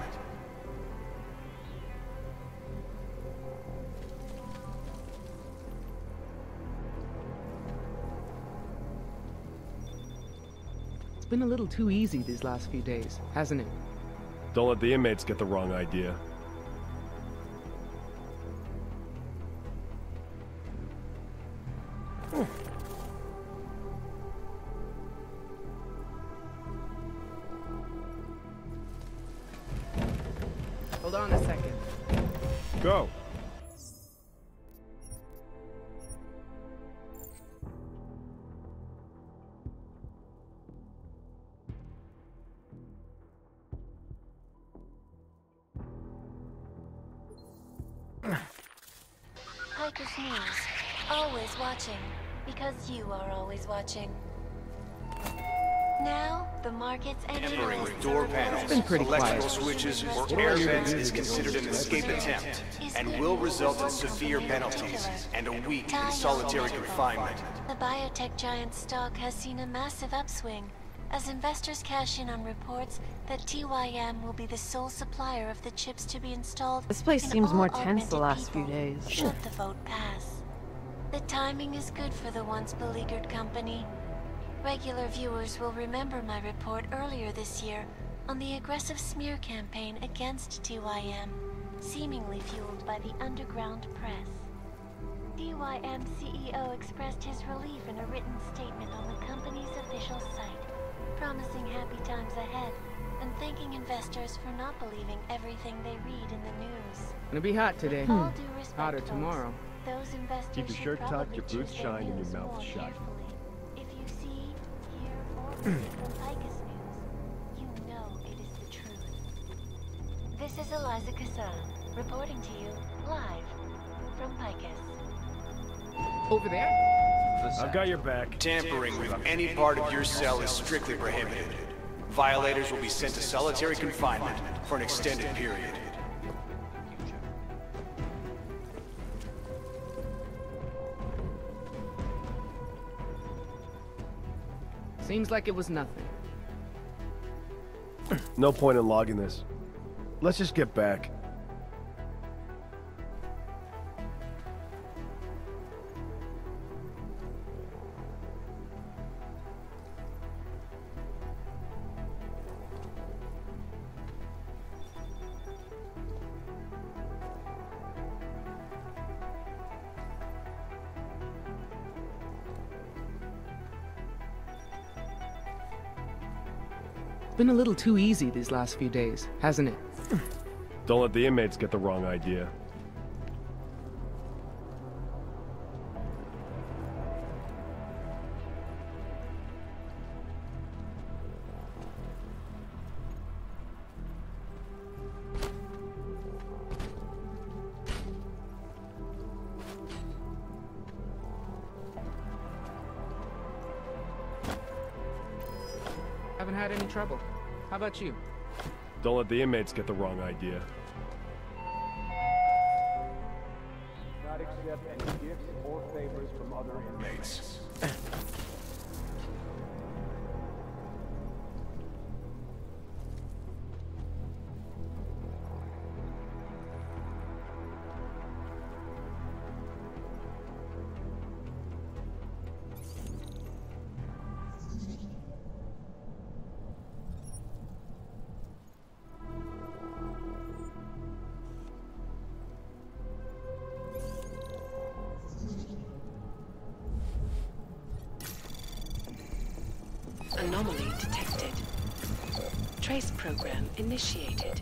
It's been a little too easy these last few days, hasn't it? Don't let the inmates get the wrong idea. Hold on a second. Go. Piper's News. Always watching. Because you are always watching. Now, the markets and Tampering with door panels, electrical switches, or air vents is considered an escape attempt and will result in severe penalties and a week in solitary confinement. The biotech giant's stock has seen a massive upswing as investors cash in on reports that TYM will be the sole supplier of the chips to be installed. This place in seems all more tense the augmented last few people, days. Should the vote pass. The timing is good for the once beleaguered company. Regular viewers will remember my report earlier this year on the aggressive smear campaign against TYM, seemingly fueled by the underground press. TYM CEO expressed his relief in a written statement on the company's official site, promising happy times ahead and thanking investors for not believing everything they read in the news. Gonna be hot today. With all due respect, Hotter folks, tomorrow. those investors Keep your should shirt tucked, probably your boots choose their shine, and news your mouth more shut. carefully. If you see, hear, or read from Picus News, you know it is the truth. This is Eliza Cassan, reporting to you live from Picus. Over there? I've got your back. Tampering with any part of your cell is strictly prohibited. Violators will be sent to solitary confinement for an extended period. Seems like it was nothing. No point in logging this. Let's just get back. Been a little too easy these last few days, hasn't it? Don't let the inmates get the wrong idea. Haven't had any trouble. How about you? Don't let the inmates get the wrong idea. Not accept any gifts or favors from other inmates. Anomaly detected. Trace program initiated.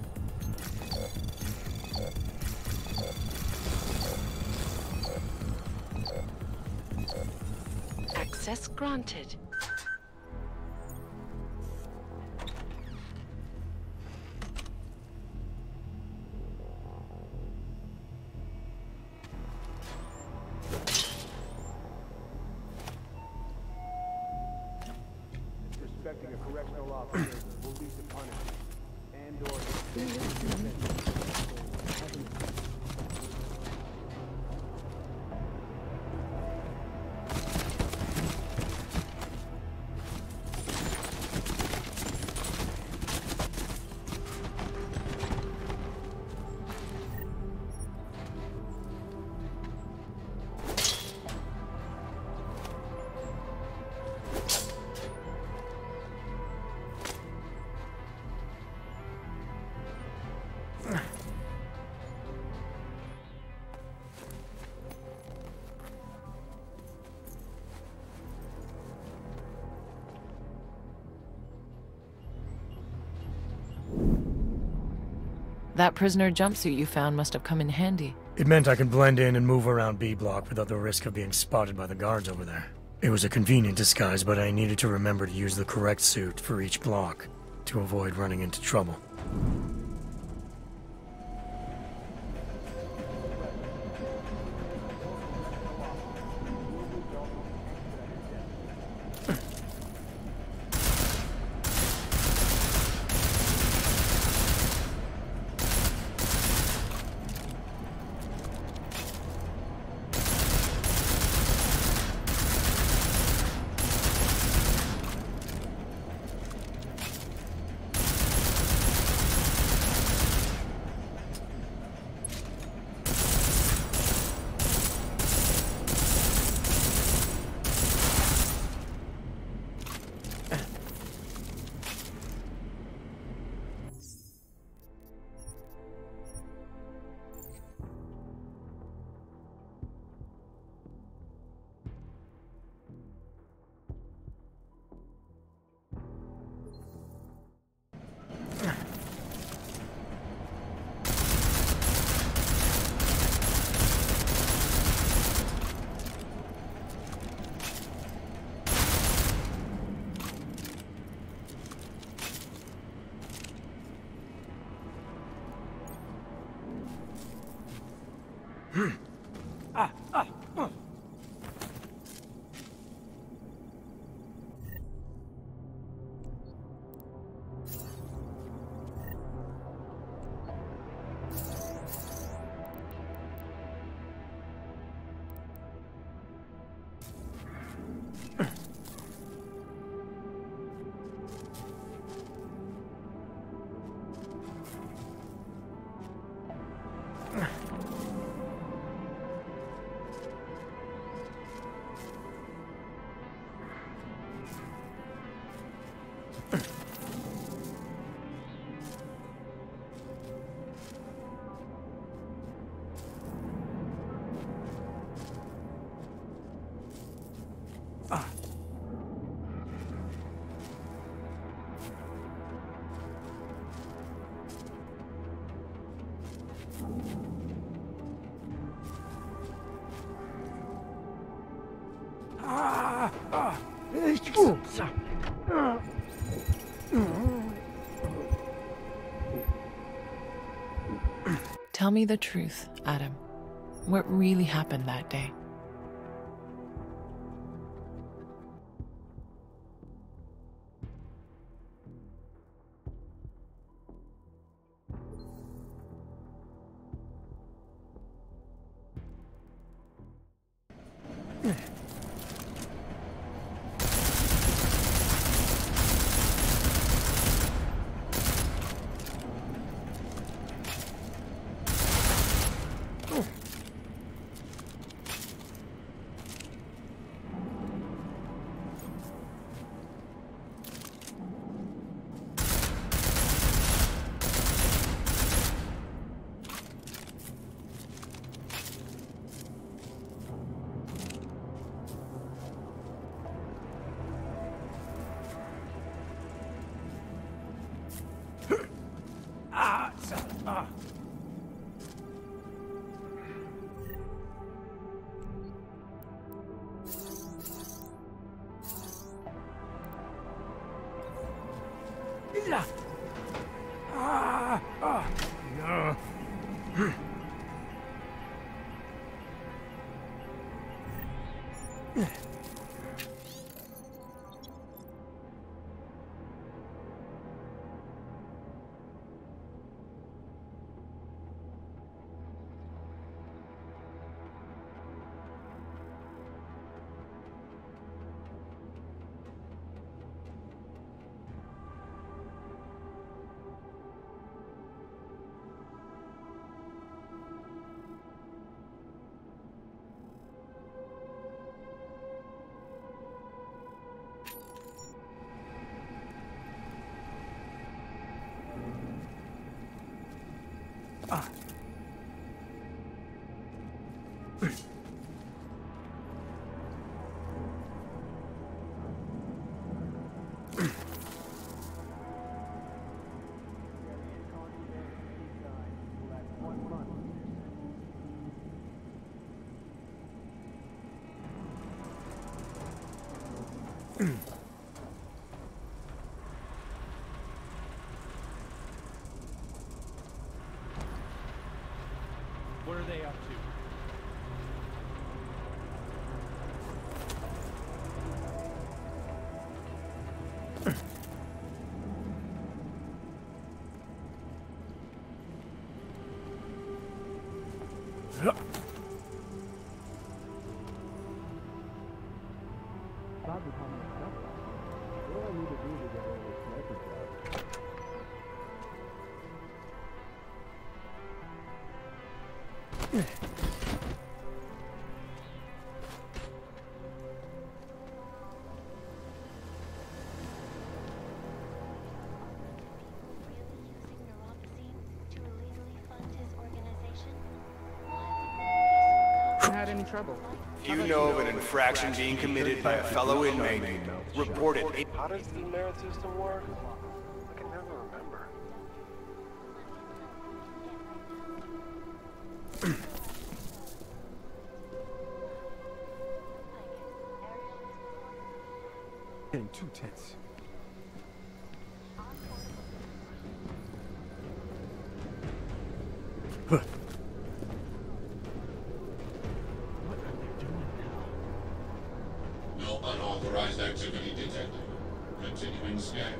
Access granted. Disrespecting a correctional officer will lead to punishment and/or That prisoner jumpsuit you found must have come in handy. It meant I could blend in and move around B Block without the risk of being spotted by the guards over there. It was a convenient disguise, but I needed to remember to use the correct suit for each block to avoid running into trouble. Tell me the truth, Adam. What really happened that day? What are they up to? Had any trouble? If you know of an infraction being committed by a fellow inmate, report it. How does the merit system work? I can never remember. Getting too tense. No unauthorized activity detected. Continuing scan.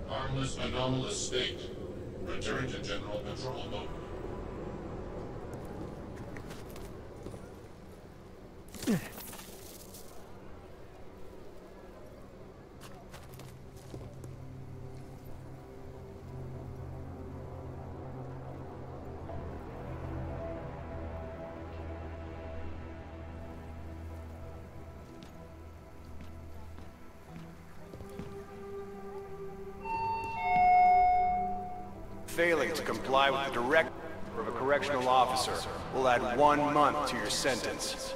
Harmless anomalous state. Return to general control mode. Failing to comply with the direct... murder of a correctional officer will add 1 month to your sentence.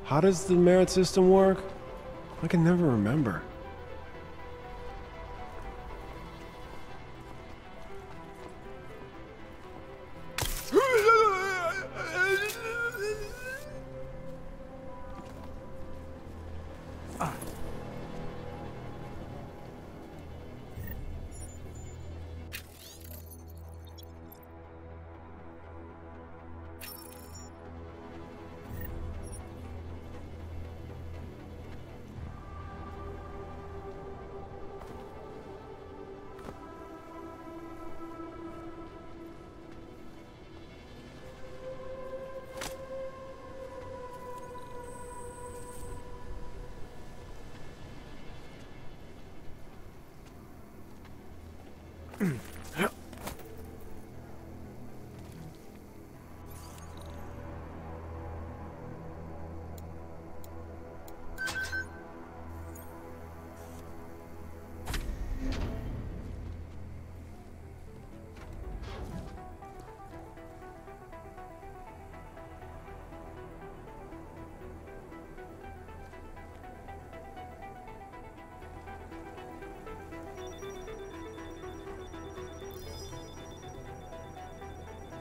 How does the merit system work? I can never remember.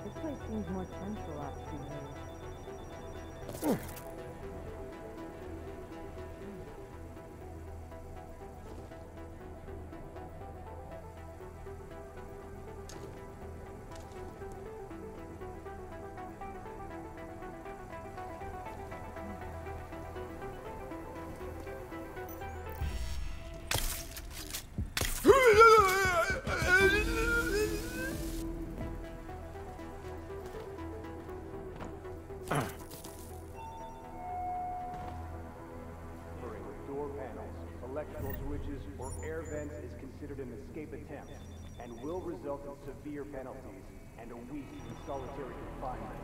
This place seems more central after you. Electrical switches or air vents is considered an escape attempt and will result in severe penalties and a week in solitary confinement.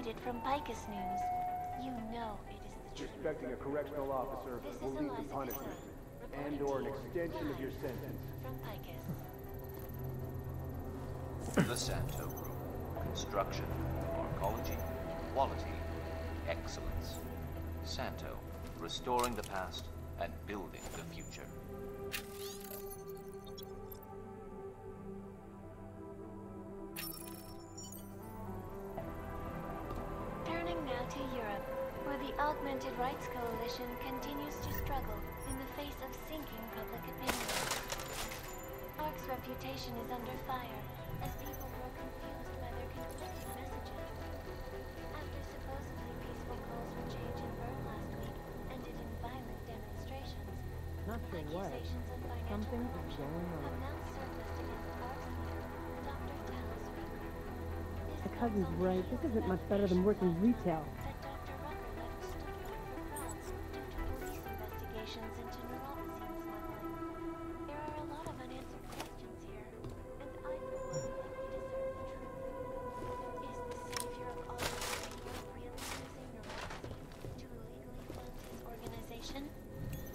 it from Picus News. You know it is the truth. Suspecting a correctional officer will lead to punishment and/or an extension of your sentence. From Picus. The Santo Group. Construction, arcology, quality, excellence. Santo, restoring the past and building the future. Turning now to Europe, where the Augmented Rights Coalition continues to struggle in the face of sinking public opinion. ARC's reputation is under fire as people grow confused by their conflicting messages. After supposedly peaceful calls for change in Bern last week ended in violent demonstrations, Not sure what. accusations of financial Something is corruption going have on. now surfaced against ARC's leader, Dr. Talos Reeker. My cousin's right. This isn't much better than working retail. That Dr. Rucker left Stuttgart for Prague due to police investigations into neuropozyne smuggling. There are a lot of unanswered questions here, and I for one think we deserve the truth. Is the savior of all Europe really using neuropozyne to illegally fund his organization?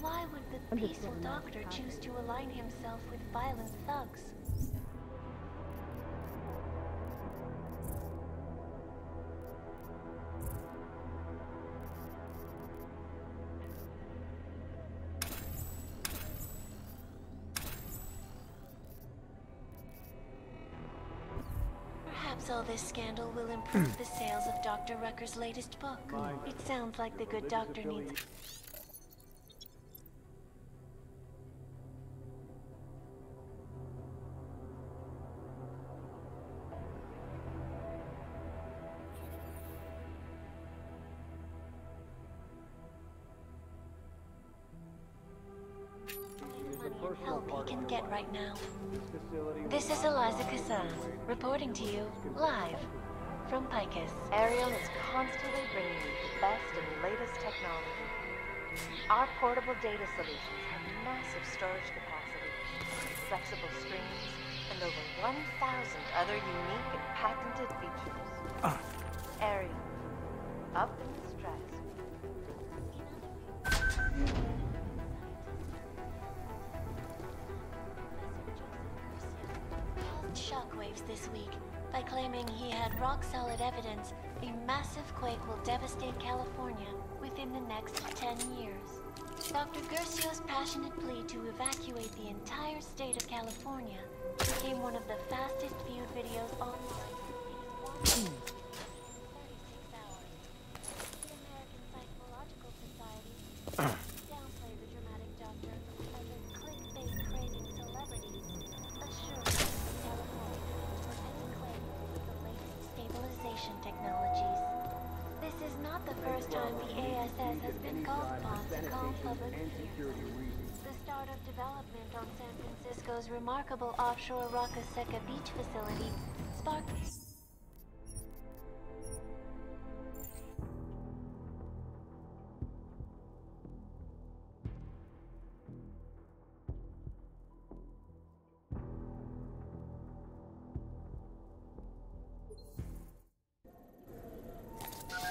Why would the I'm just peaceful letting that doctor happen. choose to align himself with violent thugs? Perhaps all this scandal will improve the sales of Dr. Rucker's latest book. It sounds like the good doctor needs... money and help he can get right now. This is Eliza Cassan, reporting to you, live, from Picus. Ariel is constantly bringing you the best and latest technology. Our portable data solutions have massive storage capacity, flexible screens, and over 1,000 other unique and patented features. Ariel, up in stress. Shockwaves this week by claiming he had rock-solid evidence a massive quake will devastate California within the next 10 years. Dr. Gersio's passionate plea to evacuate the entire state of California became one of the fastest viewed videos online. It is 36 hours. The American Psychological Society downplayed the dramatic doctor as a clickbait-craving celebrity, assured California for any claim with the latest stabilization technologies. This is not the first time the ASS has been called upon to calm public fears. The start of development on San Francisco's remarkable offshore Roca Seca beach facility sparked...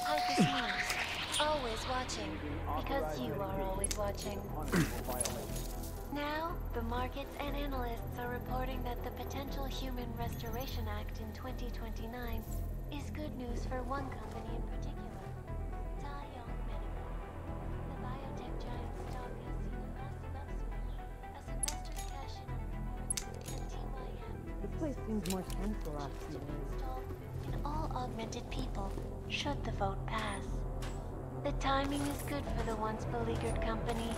Picus News, always watching, because you are always watching. Now, the markets and analysts are reporting that the potential Human Restoration Act in 2029 is good news for one company in particular, Taeyong Medical. The biotech giant's stock has seen a massive upswing as investors cash in on reports that TYM This place seems more tense the last few days. installed in all augmented people should the vote pass. The timing is good for the once beleaguered company.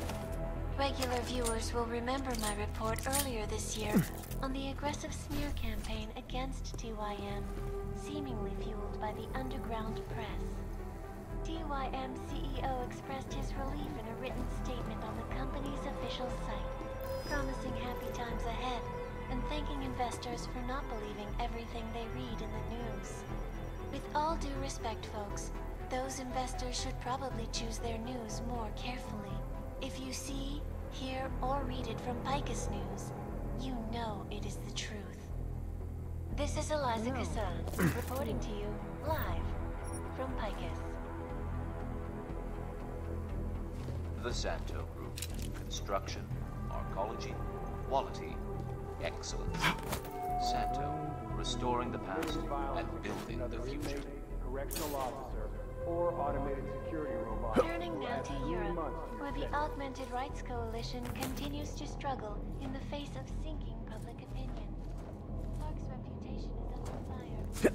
Regular viewers will remember my report earlier this year on the aggressive smear campaign against TYM, seemingly fueled by the underground press. TYM CEO expressed his relief in a written statement on the company's official site, promising happy times ahead and thanking investors for not believing everything they read in the news. With all due respect, folks, those investors should probably choose their news more carefully. If you see, hear, or read it from Picus News, you know it is the truth. This is Eliza Cassan, reporting to you, live, from Picus. The Santo Group. Construction, arcology, quality, excellence. Santo, restoring the past and building the future. Correctional officer or automated security robot. Turning now to Europe, where the Augmented Rights Coalition continues to struggle in the face of sinking public opinion. Clark's reputation is under fire.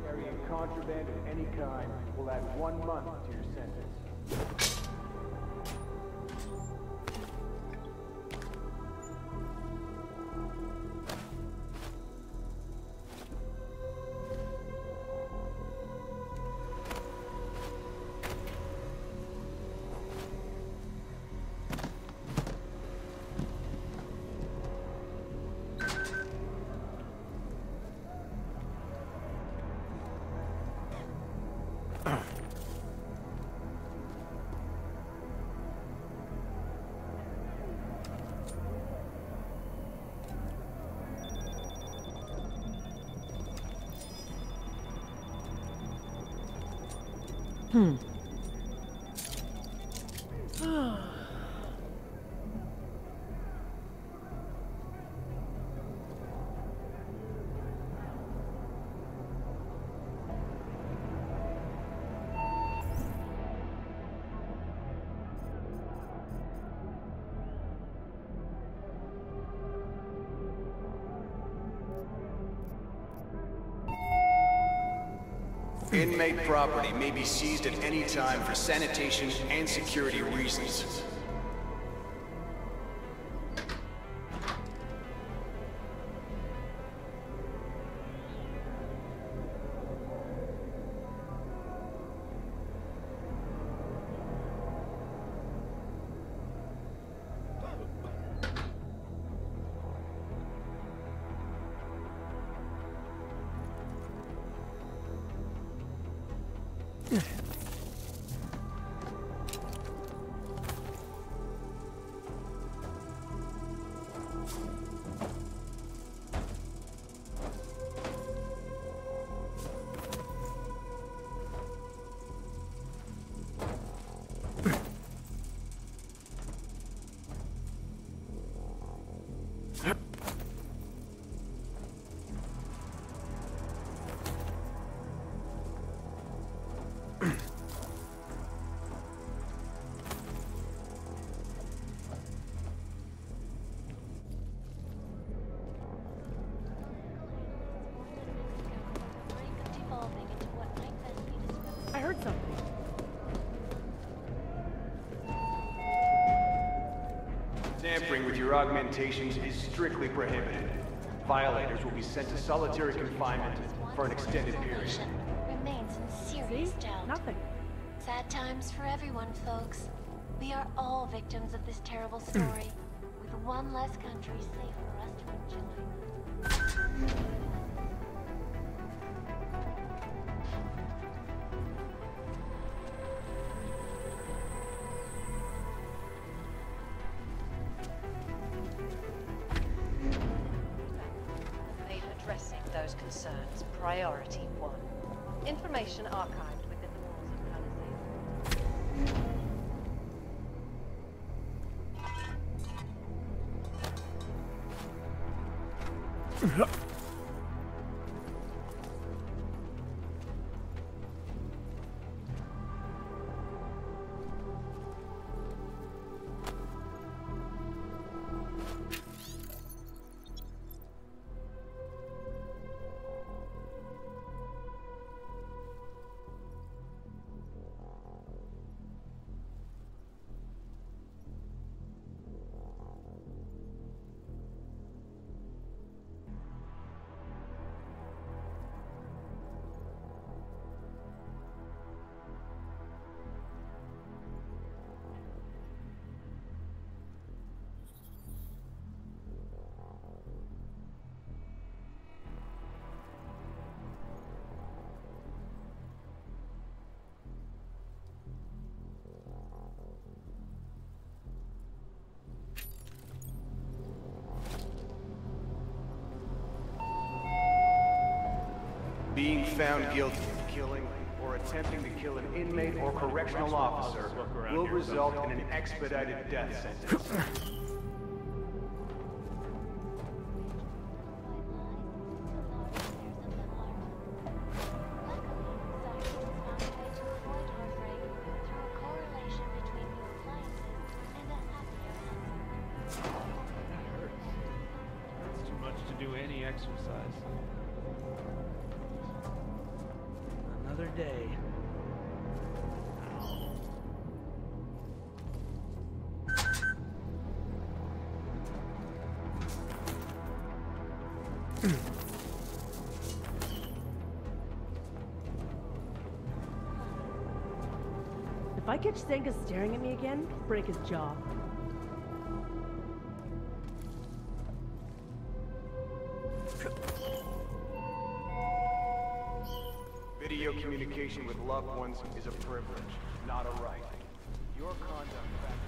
Carrying contraband of any kind will add 1 month to your sentence. Inmate property may be seized at any time for sanitation and security reasons. I heard something. Tampering with your augmentations is strictly prohibited. Violators will be sent to solitary confinement for an extended period. Remains in serious doubt. Nothing. Sad times for everyone, folks. We are all victims of this terrible story, with one less country safe for us to enjoy. concerns priority 1. Information archived within the walls of Palisade. Being found guilty of killing or attempting to kill an inmate or correctional officer will result in an expedited death sentence. It's too much to do any exercise. Another day. If I catch Senga staring at me again, I'll break his jaw. Video communication with loved ones is a privilege, not a right. Your conduct factors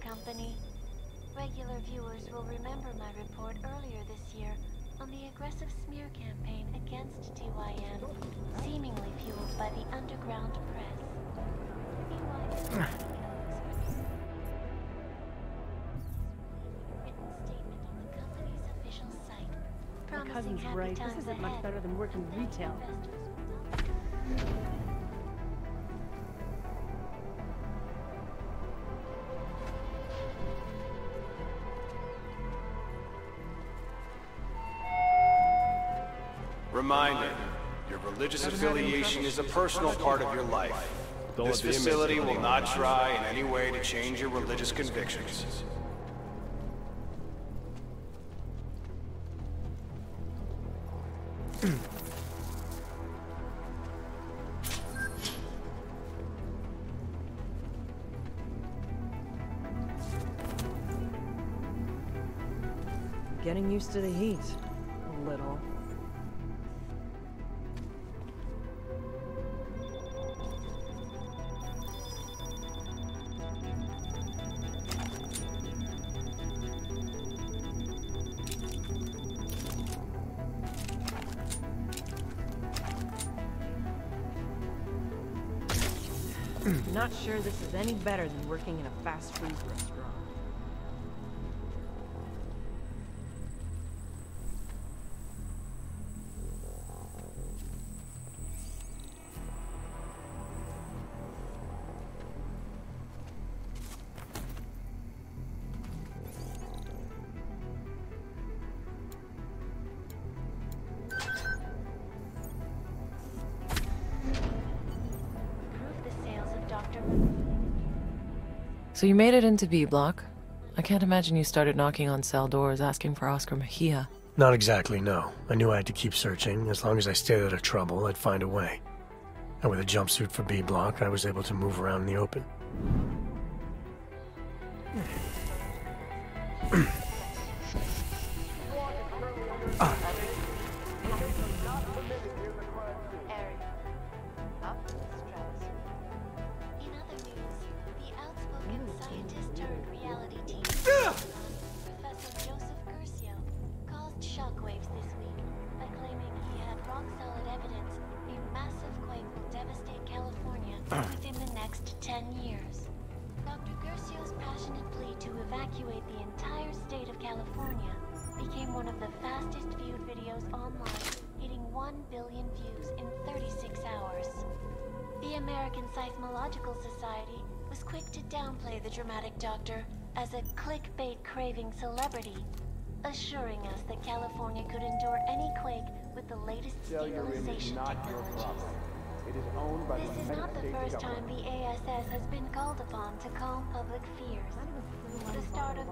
Company. Regular viewers will remember my report earlier this year on the aggressive smear campaign against TYM, seemingly fueled by the underground press. Written statement on the company's official site, My promising cousin's happy right. This times isn't much ahead. better than working retail. Reminder, your religious affiliation is a personal part of your life. This facility will not try in any way to change your religious convictions. Getting used to the heat. A little. Not sure this is any better than working in a fast food restaurant. So you made it into B Block. I can't imagine you started knocking on cell doors asking for Oscar Mejia. Not exactly, no. I knew I had to keep searching. As long as I stayed out of trouble, I'd find a way. And with a jumpsuit for B Block, I was able to move around in the open. Within the next 10 years. Dr. Gersio's passionate plea to evacuate the entire state of California became one of the fastest viewed videos online, hitting 1 billion views in 36 hours. The American Seismological Society was quick to downplay the dramatic doctor as a clickbait-craving celebrity, assuring us that California could endure any quake with the latest stabilization technologies. It is owned by This is not the first time the ASS has been called upon to calm public fears. The start of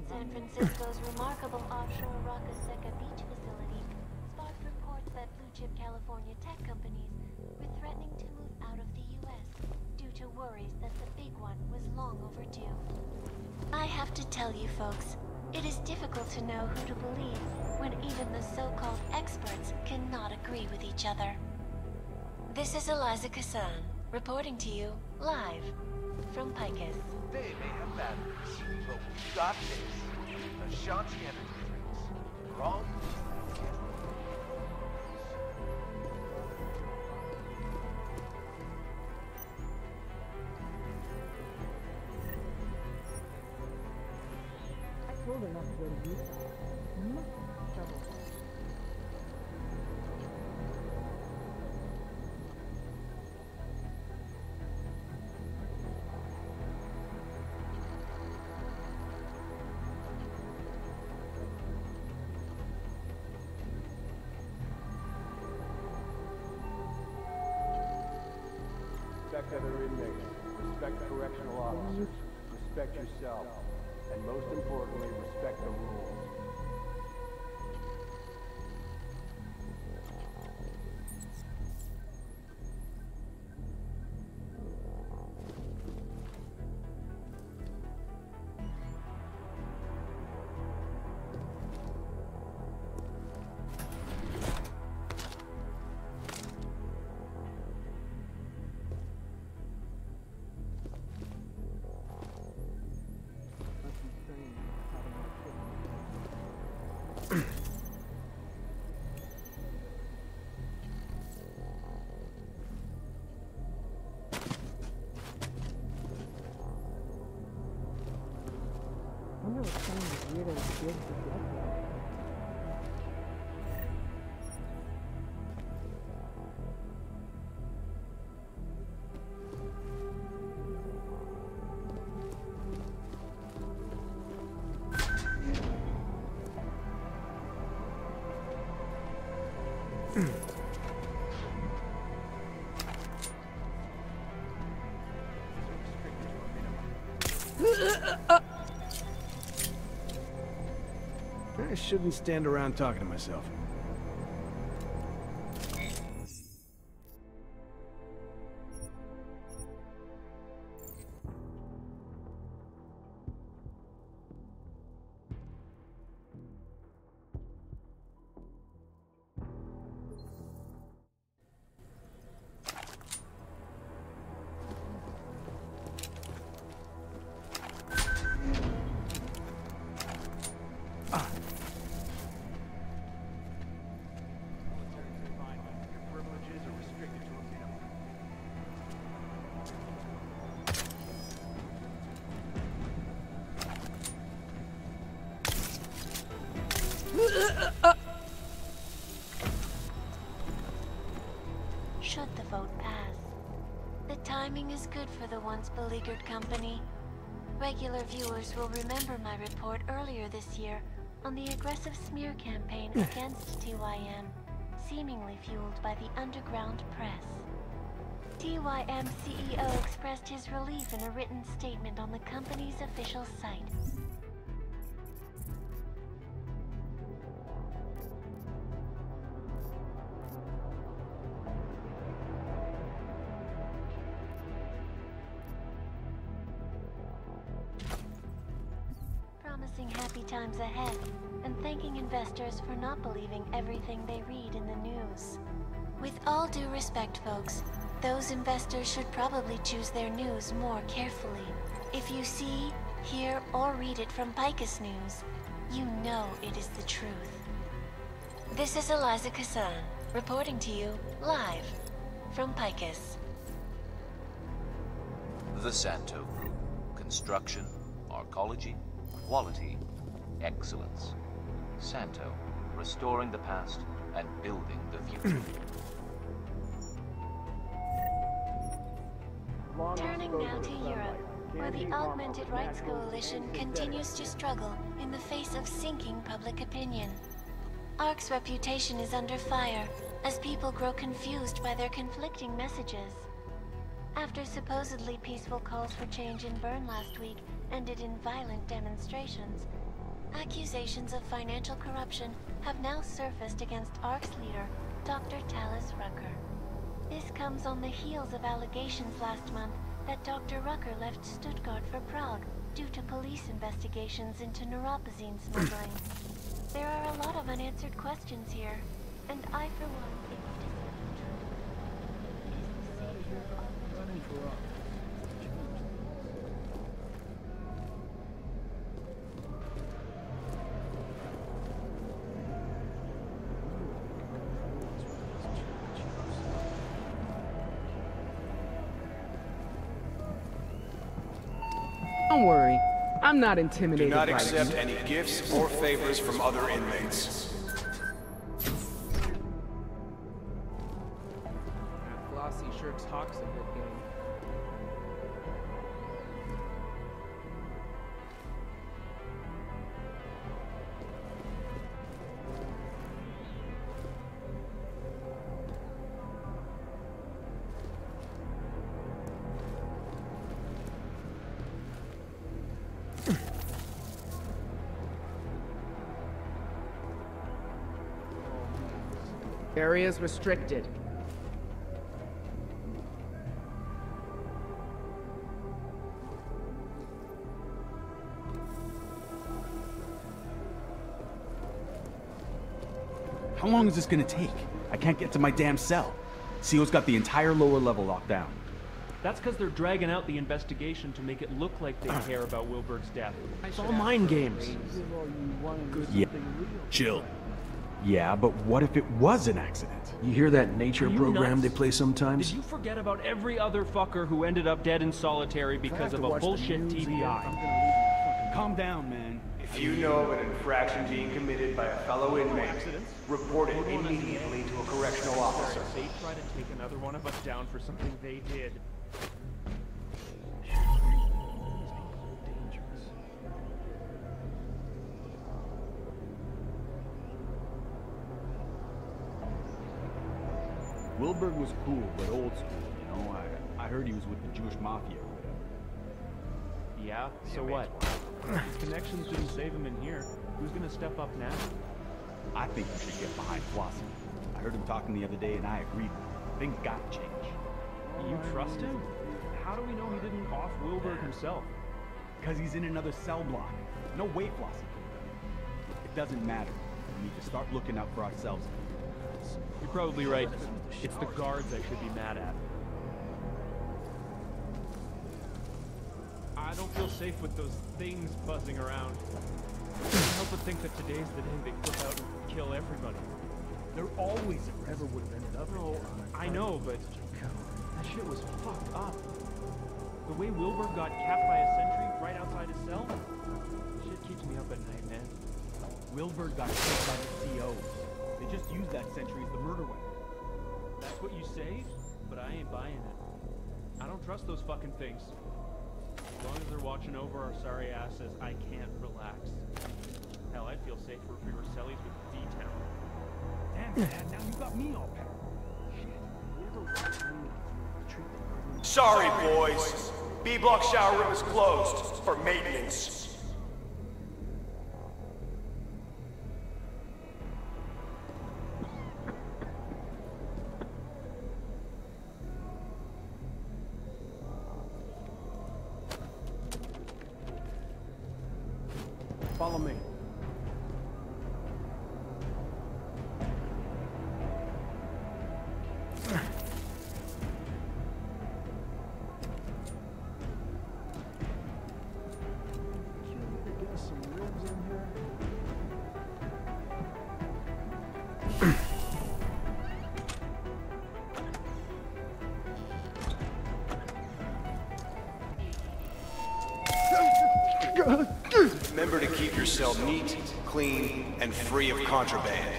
San Francisco's remarkable offshore Roca Seca beach facility sparked reports that blue-chip California tech companies were threatening to move out of the U.S. due to worries that the big one was long overdue. I have to tell you folks, it is difficult to know who to believe when even the so-called experts cannot agree with each other. This is Eliza Cassan, reporting to you live from Picus. They may have batteries, but we've got this. Ashanti Energy Drinks. Wrong? Told her not to go to Utah. Trouble. Respect other inmates. Respect correctional officers. Respect yourself. And most importantly, respect the rules. I wonder what kind of weirdo gives to get there. I shouldn't stand around talking to myself. Should the vote pass, the timing is good for the once beleaguered company. Regular viewers will remember my report earlier this year on the aggressive smear campaign against TYM, seemingly fueled by the underground press. TYM CEO expressed his relief in a written statement on the company's official site. Promising happy times ahead, and thanking investors for not believing everything they read in the news. With all due respect, folks, those investors should probably choose their news more carefully. If you see, hear, or read it from Picus News, you know it is the truth. This is Eliza Kassan, reporting to you live from Picus. The Santo Group. Construction, arcology, quality, excellence. Santo, restoring the past and building the future. Turning now to Europe, where the Augmented Rights Coalition continues to struggle in the face of sinking public opinion. ARC's reputation is under fire as people grow confused by their conflicting messages. After supposedly peaceful calls for change in Bern last week ended in violent demonstrations, accusations of financial corruption have now surfaced against ARC's leader, Dr. Talis Rucker. This comes on the heels of allegations last month that Dr. Rucker left Stuttgart for Prague due to police investigations into neuropozyne smuggling. There are a lot of unanswered questions here, and I, for one, think it is the savior of augmented people. Don't worry, I'm not intimidated Do not by accept you. any gifts or favors from other inmates. That Flossie sure talks a good game. Areas restricted. How long is this gonna take? I can't get to my damn cell. CO's got the entire lower level locked down. That's because they're dragging out the investigation to make it look like they care about Wilberg's death. It's all mind games. Yeah, chill. Yeah, but what if it was an accident? You hear that nature Are you program nuts? they play sometimes? Did you forget about every other fucker who ended up dead in solitary because of a bullshit TBI? Calm down, man. If you know of an infraction being committed by a fellow inmate, report it immediately to a correctional officer. They try to take another one of us down for something they did. Wilberg was cool, but old school, you know? I heard he was with the Jewish mafia or whatever. Yeah, so what? His connections didn't save him in here. Who's gonna step up now? I think you should get behind Flossie. I heard him talking the other day and I agreed. Things gotta change. You trust him? How do we know he didn't off Wilberg himself? Because he's in another cell block. No way, Flossie. It doesn't matter. We need to start looking out for ourselves. You're probably right. It's the guards I should be mad at. I don't feel safe with those things buzzing around. I can't help but think that today's the day they flip out and kill everybody. They're always never would have ended up. No, I know, but that shit was fucked up. The way Wilberg got capped by a sentry right outside his cell, shit keeps me up at night, man. Wilberg got killed by the COs. They just used that sentry as the murder weapon. That's what you say, but I ain't buying it. I don't trust those fucking things. As long as they're watching over our sorry asses, I can't relax. Hell, I'd feel safer if we were cellies with D-Town. Damn, Dad, now you got me all paranoid. Sorry, boys. B-block shower room is closed for maintenance. Follow me. Remember to keep yourself neat, clean, and free of contraband.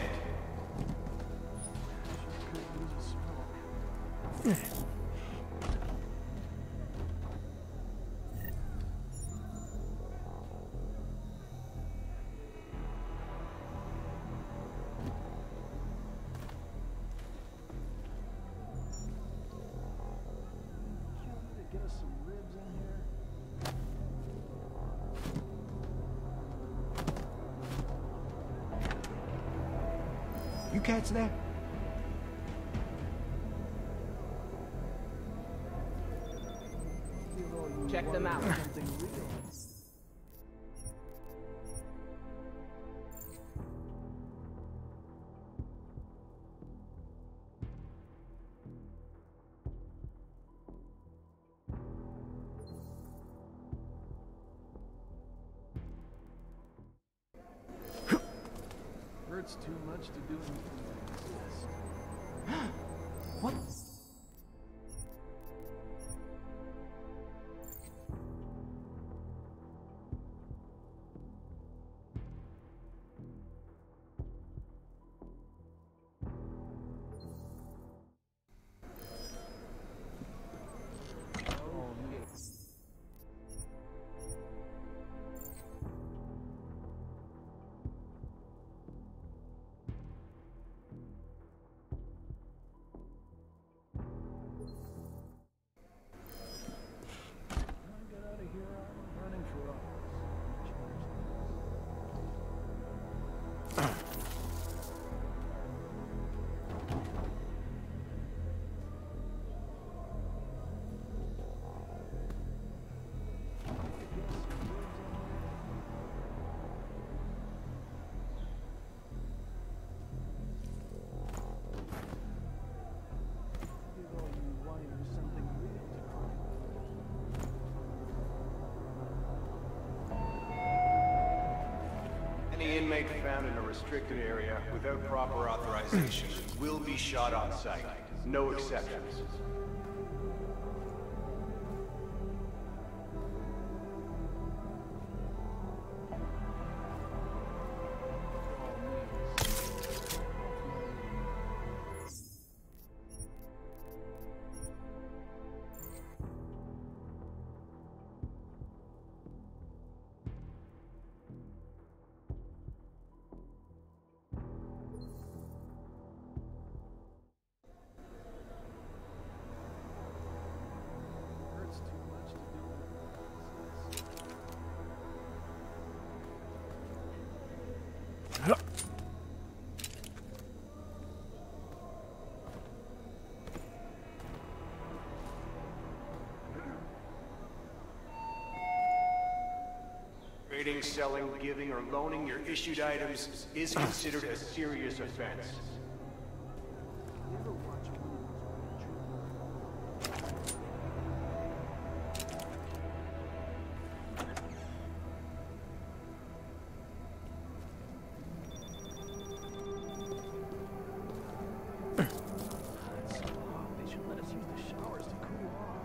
You catch that? Check them out. Hurts too much to do anything like this. What? Any inmate found in a restricted area without proper authorization will be shot on sight. No exceptions. Trading, selling, giving, or loaning your issued items is considered a serious offense. They should let us use the showers to cool off.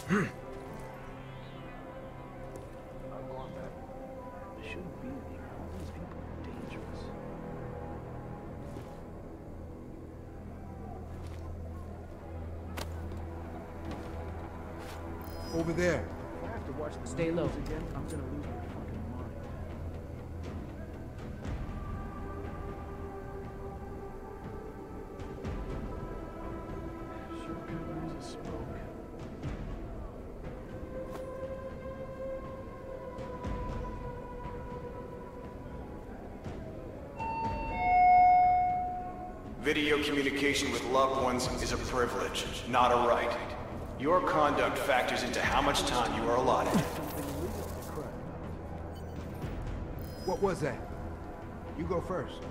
I'm going back. I shouldn't be in here. All these people are dangerous. Over there. If I have to watch the Stay low. news again, I'm gonna lose my fucking mind. Sure could use a smoke. Video communication with loved ones is a privilege, not a right. Your conduct factors into how much time you are allotted. What was that? You go first.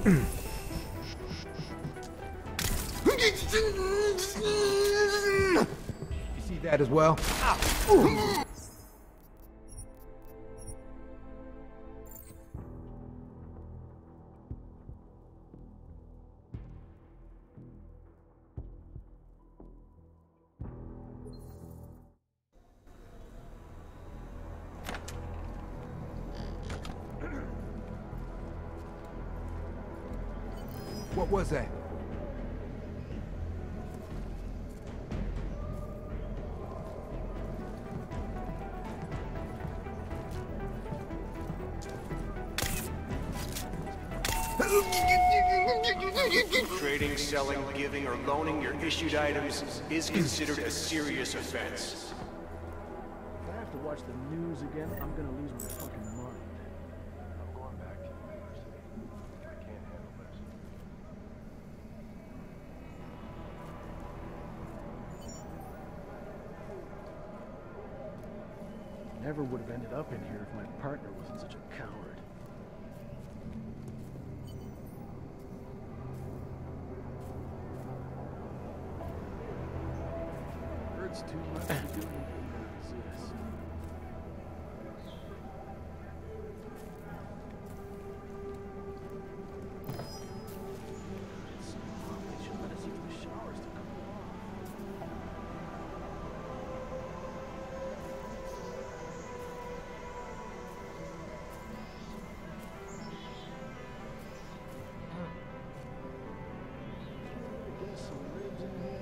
You see that as well? What was that? Trading, selling, giving, or loaning your issued items is considered a serious offense. If I have to watch the news again, I'm gonna lose my fucking mind. I'm going back to university. I can't handle this. Never would have ended up in here if my partner wasn't such a coward. Hurts too much to do anything to resist. They should let us use the showers to cool off. Get some ribs in here.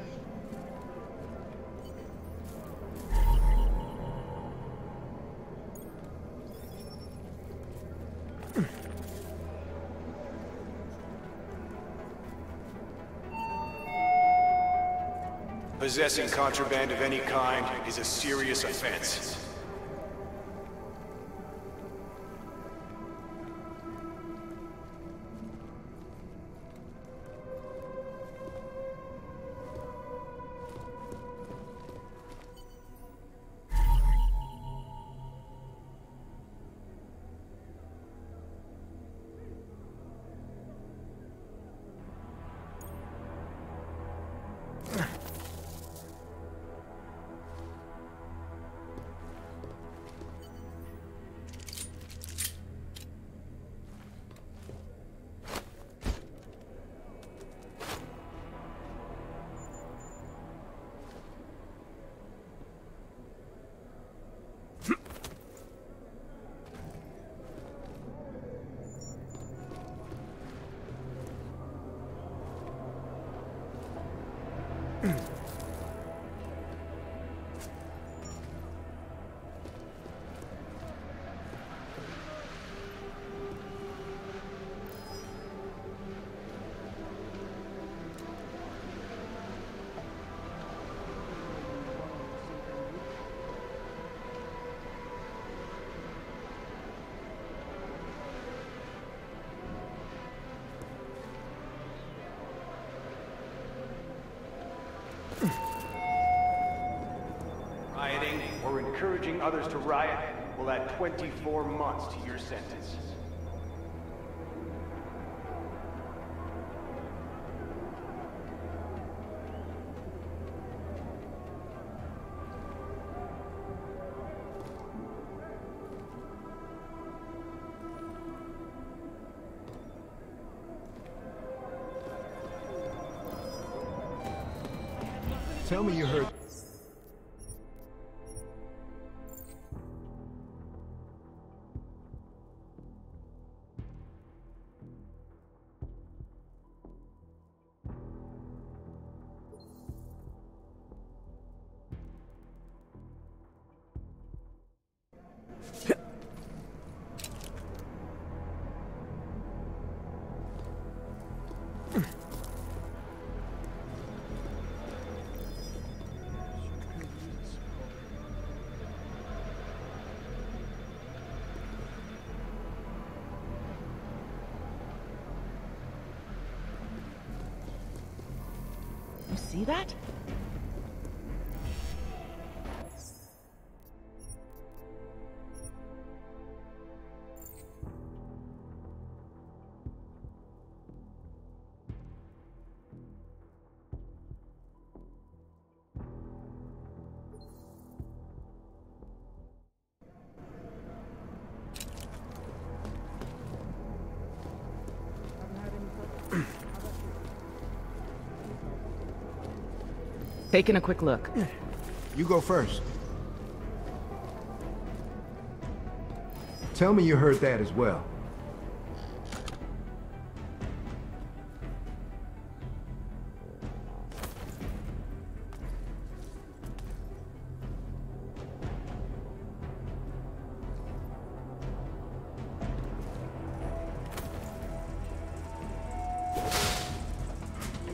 Possessing contraband of any kind is a serious offense. Rioting or encouraging others to riot will add 24 months to your sentence. Tell me you heard. see that? Taking a quick look. You go first. Tell me you heard that as well.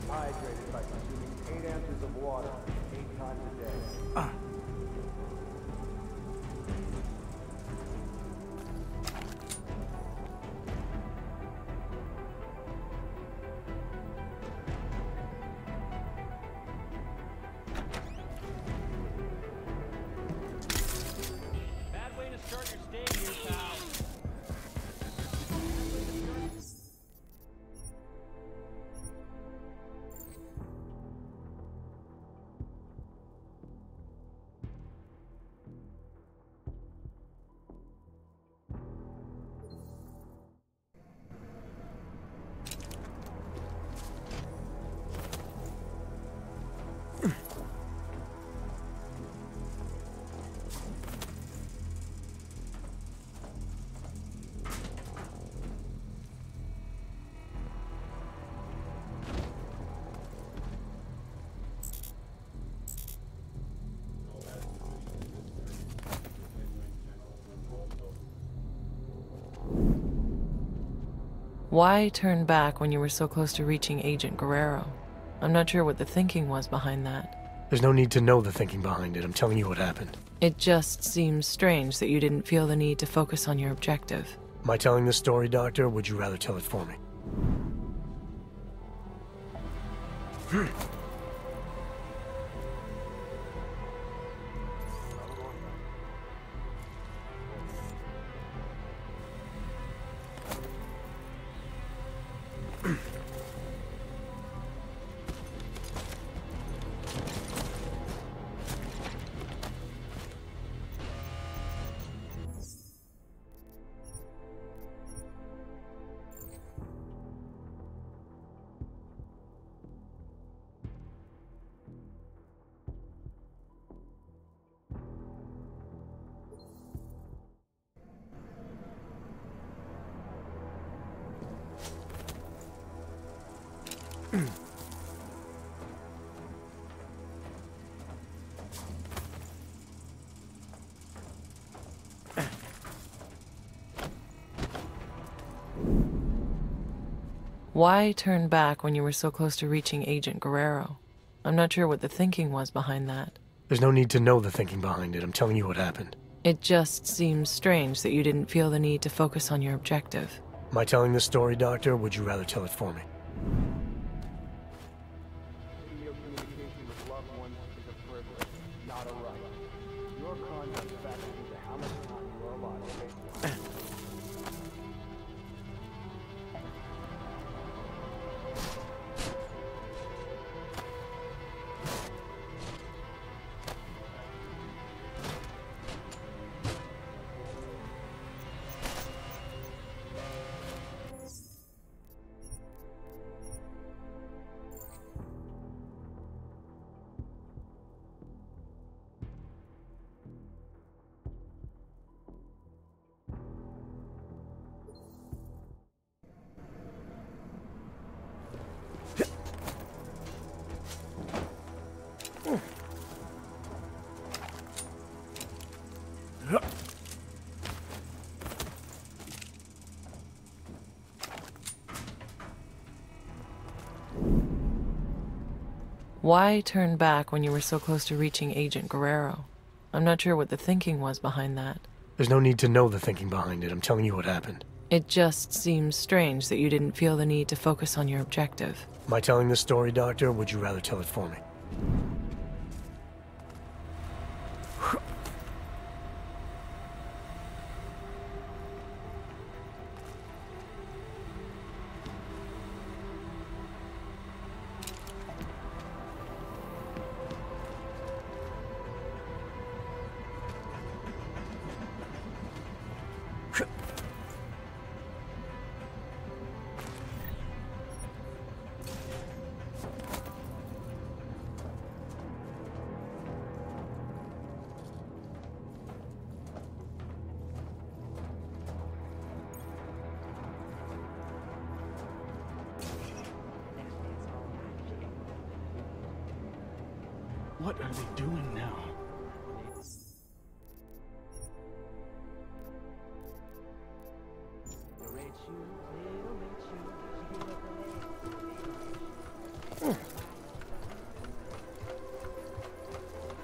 Hydrated by consuming 8 ounces of water 8 times a day. Bad way to start your stay here, pal. Why turn back when you were so close to reaching Agent Guerrero? I'm not sure what the thinking was behind that. There's no need to know the thinking behind it. I'm telling you what happened. It just seems strange that you didn't feel the need to focus on your objective. Am I telling this story, Doctor, or would you rather tell it for me? Why turn back when you were so close to reaching Agent Guerrero? I'm not sure what the thinking was behind that. There's no need to know the thinking behind it. I'm telling you what happened. It just seems strange that you didn't feel the need to focus on your objective. Am I telling this story, Doctor, or would you rather tell it for me? Radio communication with loved ones is a privilege, not a right. Your conduct factors into how much time you are allotted. Why turn back when you were so close to reaching Agent Guerrero? I'm not sure what the thinking was behind that. There's no need to know the thinking behind it. I'm telling you what happened. It just seems strange that you didn't feel the need to focus on your objective. Am I telling this story, Doctor, or would you rather tell it for me? What are they doing now?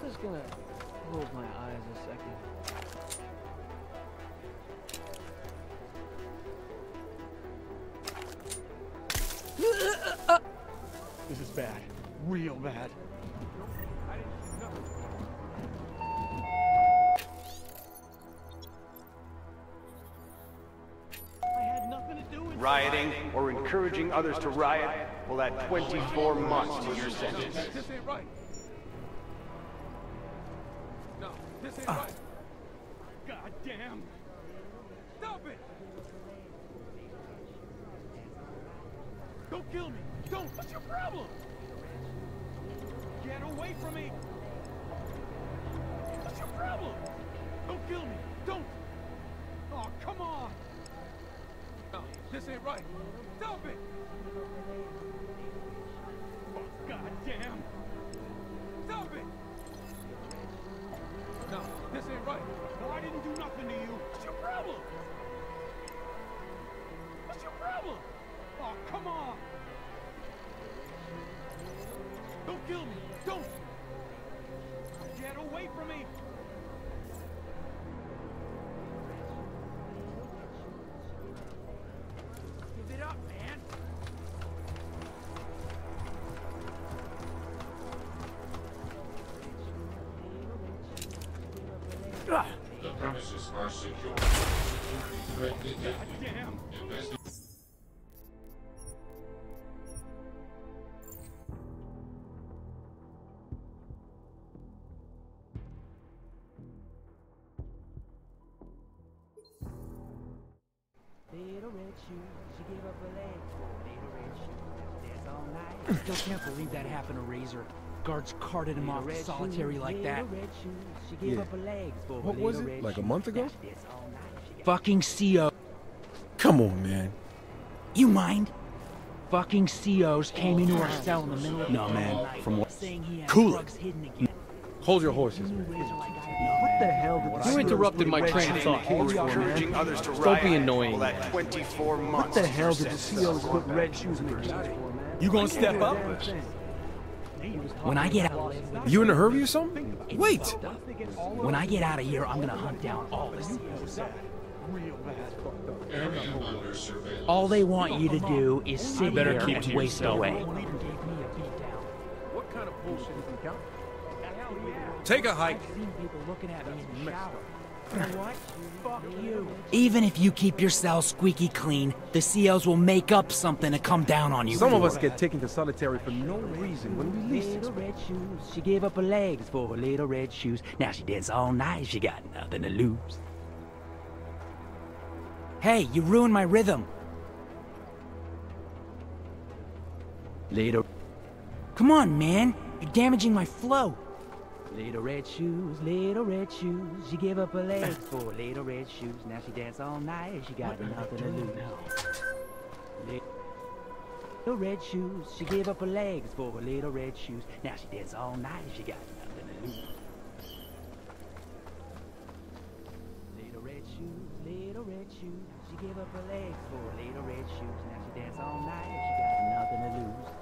Just gonna close my eyes a second. This is bad. Real bad. Rioting or encouraging others to riot will add 24 months to your sentence. This ain't right. No, this ain't right. God damn. Stop it. Don't kill me. Don't. What's your problem? Get away from me. What's your problem? Don't kill me. Don't. Oh, come on. No, this ain't right. Stop it! Oh, goddamn! Stop it! No, this ain't right. No, I didn't do nothing to you. What's your problem? What's your problem? Oh, come on! Don't kill me! Don't! Get away from me! Give it up, man! The premises are secure. Security threat detected. Investigate. Still can't believe that happened to Razor. Guards carted him off to solitary like that. Yeah. What was it? Like a month ago? Fucking CO. Come on, man. You mind? Fucking COs came into our cell in the middle of the night. No, man. From what? Cool it. Hold your horses, man. What the hell did You interrupted my train of thought. Encouraging others to riot Don't be annoying. will add 24 months. What the hell did the COs put red shoes in their boots for, man? You gonna step up? When I get out, You in a hurry or something? Wait! when I get out of here, I'm gonna hunt down all the COs. Area under surveillance. All they want you to do is sit better there keep and to waste yourself. away. What kind of bullshit is he counting? Take a hike. Even if you keep your cell squeaky clean, the COs will make up something to come down on you. Some of us get taken to solitary for no reason when we least Little expect. red shoes, she gave up her legs for her little red shoes. Now she dance all night, she got nothing to lose. Hey, you ruined my rhythm. Little... Come on, man. You're damaging my flow. Little red shoes, she gave up her legs for little red shoes. Now she dance all night, she got nothing to lose. Little red shoes, she gave up her legs for her little red shoes. Now she dance all night, she got nothing to lose. Little red shoes, she gave up her legs for little red shoes. Now she dance all night, she got nothing to lose.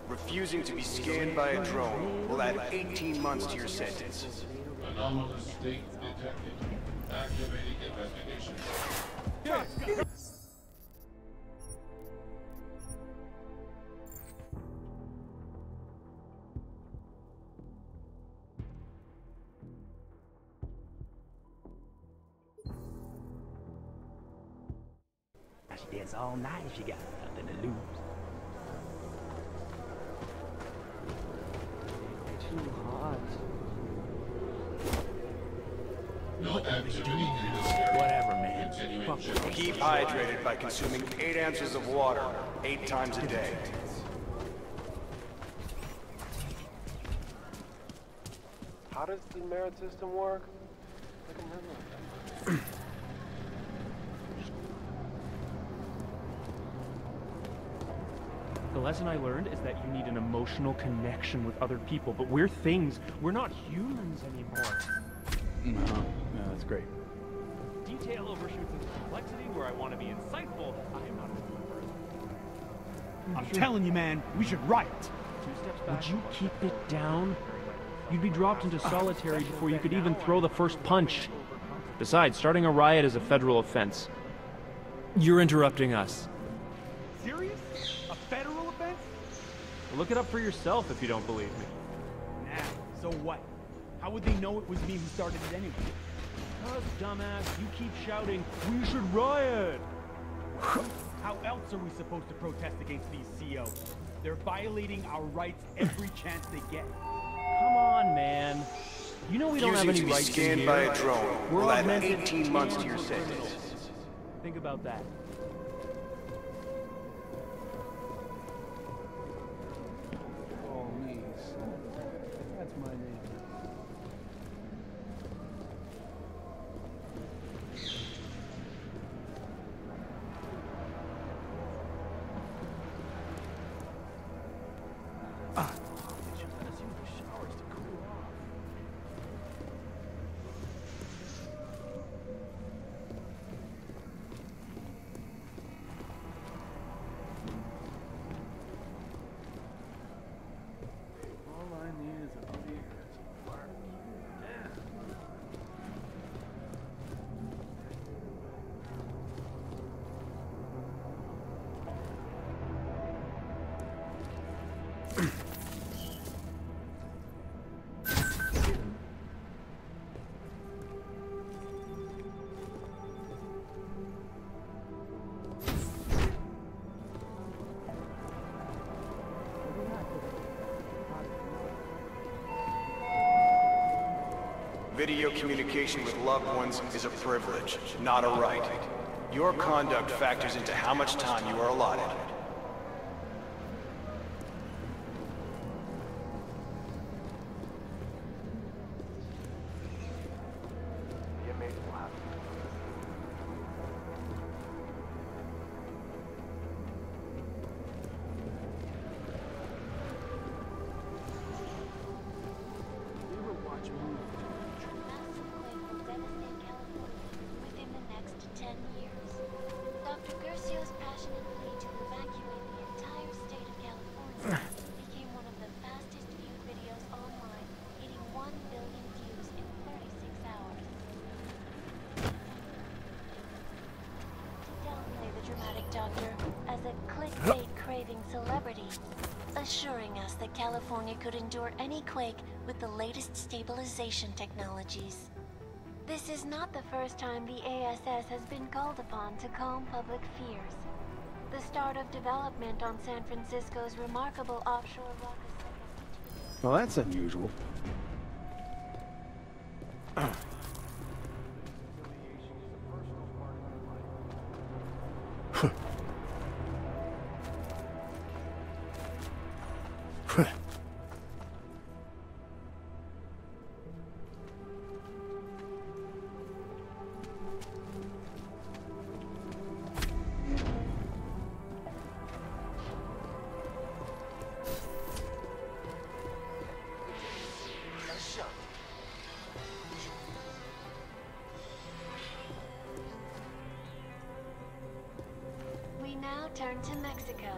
Refusing to be scanned by a drone will add 18 months to your sentence. Anomalous state detected. Activating investigation. I should dance all night if you got nothing to lose. Too hot. Whatever, man. Keep hydrated by consuming 8 ounces of water 8 times a day. How does the merit system work? I can remember. The lesson I learned is that you need an emotional connection with other people, but we're things. We're not humans anymore. No, that's great. Detail overshoots into complexity where I want to be insightful. I am not a person. I'm telling you, man, we should riot. 2 steps back. Would you keep it down? You'd be dropped into solitary before you could even throw the first punch. Besides, starting a riot is a federal offense. You're interrupting us. Serious? A federal offense? Look it up for yourself if you don't believe me. Nah, so what? How would they know it was me who started it anyway? Because, dumbass, you keep shouting, we should riot! How else are we supposed to protest against these COs? They're violating our rights every chance they get. Come on, man. You know we don't have any rights in here. Scanned by a drone. We're We'll add augmented 18 months to your sentence. Think about that. Oh, Lise. That's my name. Video communication with loved ones is a privilege, not a right. Your conduct factors into how much time you are allotted. Assuring us that California could endure any quake with the latest stabilization technologies. This is not the first time the ASS has been called upon to calm public fears. The start of development on San Francisco's remarkable offshore rocket center. Well, that's unusual. Turn to Mexico,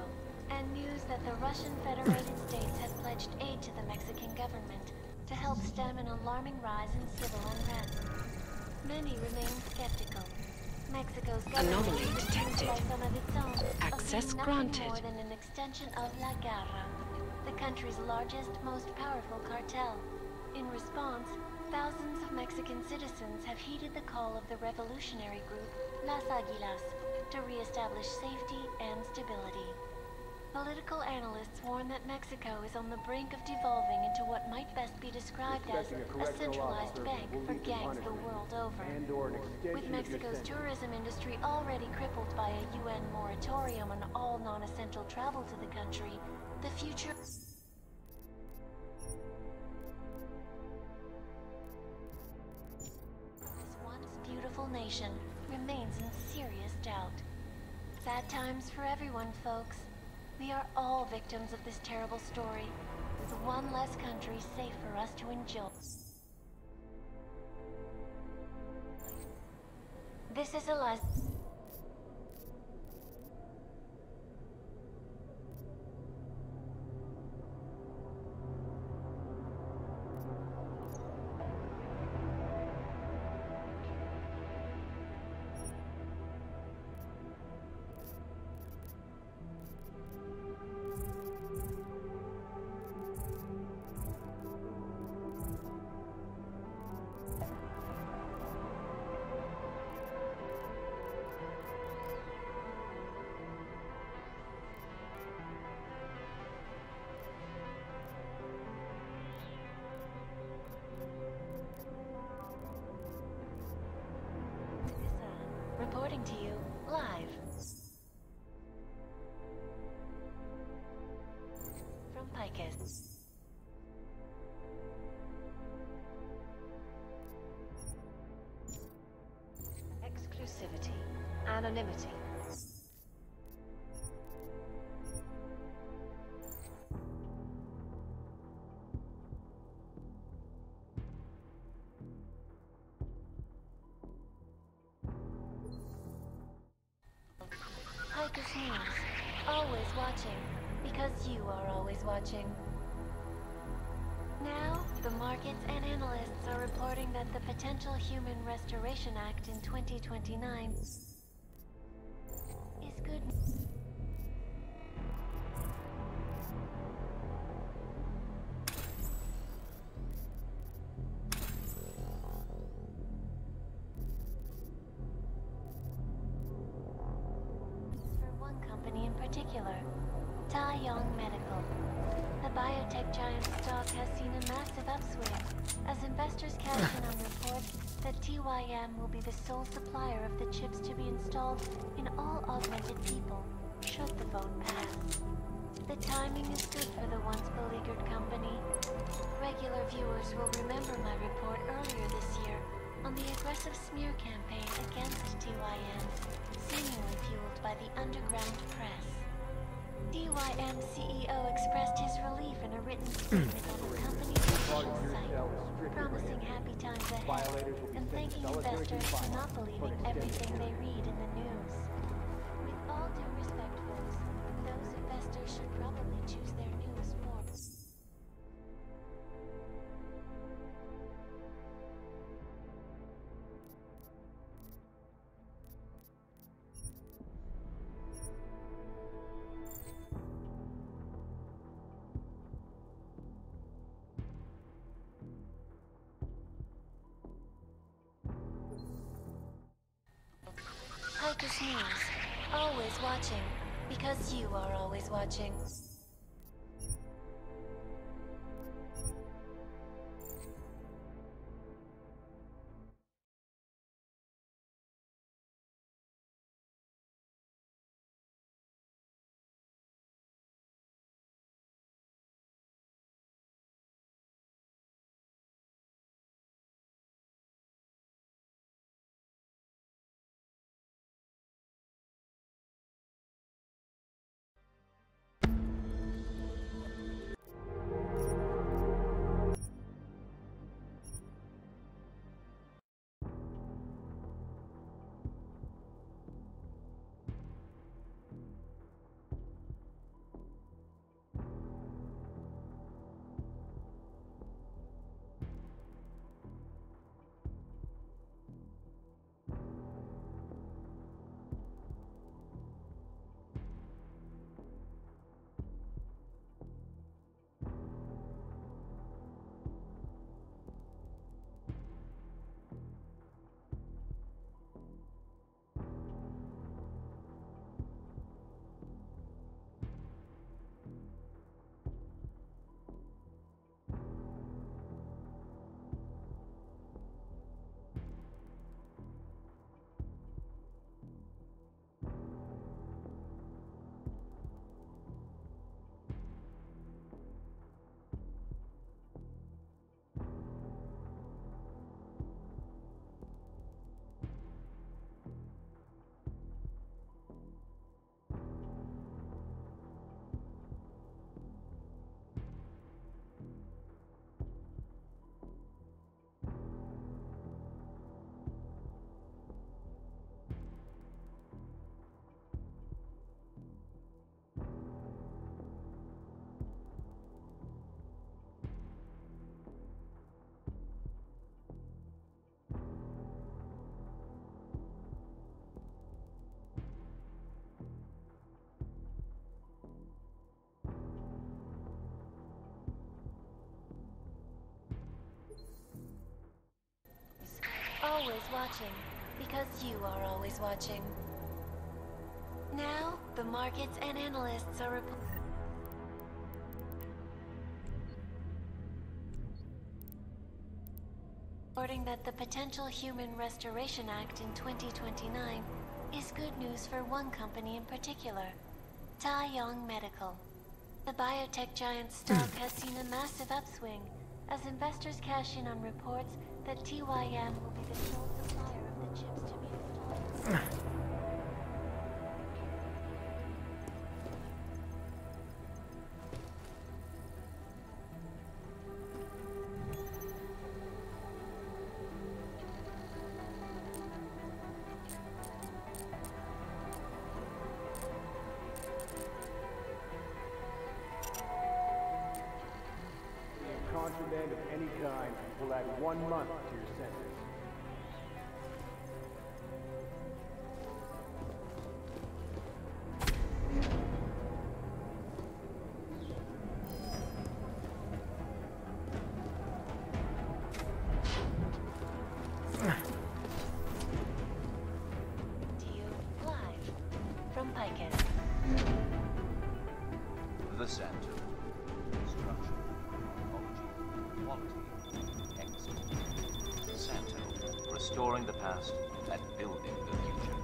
and news that the Russian Federated States have pledged aid to the Mexican government to help stem an alarming rise in civil unrest. Many remain skeptical. Mexico's government Anomaly is detected. by some of its own, Access nothing granted. more than an extension of La Garra, the country's largest, most powerful cartel. In response, thousands of Mexican citizens have heeded the call of the revolutionary group Las Águilas, to re-establish safety and stability. Political analysts warn that Mexico is on the brink of devolving into what might best be described as a centralized bank for gangs the world over. With Mexico's tourism industry already crippled by a UN moratorium on all non-essential travel to the country, the future... this once beautiful nation remains in serious doubt. Sad times for everyone, folks. We are all victims of this terrible story, with one less country safe for us to enjoy. This is Eliza. Reporting to you, live. From Picus. Exclusivity. Anonymity. Picus News. Always watching, because you are always watching. Now, the markets and analysts are reporting that the Potential Human Restoration Act in 2029 is good. In particular, Tai Yong Medical. The biotech giant's stock has seen a massive upswing as investors cash in on reports that TYM will be the sole supplier of the chips to be installed in all augmented people, should the vote pass. The timing is good for the once beleaguered company. Regular viewers will remember my report earlier this year on the aggressive smear campaign against TYM, seemingly fueled by the underground press. TYM CEO expressed his relief in a written statement on the company's official site, promising happy times ahead, and thanking investors for not believing everything they read in the news. With all due respect, folks, those investors should probably choose their news more. Picus News. Always watching, because you are always watching. watching, because you are always watching. Now, the markets and analysts are reporting that the Potential Human Restoration Act in 2029 is good news for one company in particular, Taiyong Medical. The biotech giant's stock has seen a massive upswing as investors cash in on reports that TYM will be the sole supplier of the chips to be installed. Contraband of any kind will add 1 month to your sentence. To you live from Picus. The Santo. Construction. Quality, excellence. Santo, restoring the past and building the future.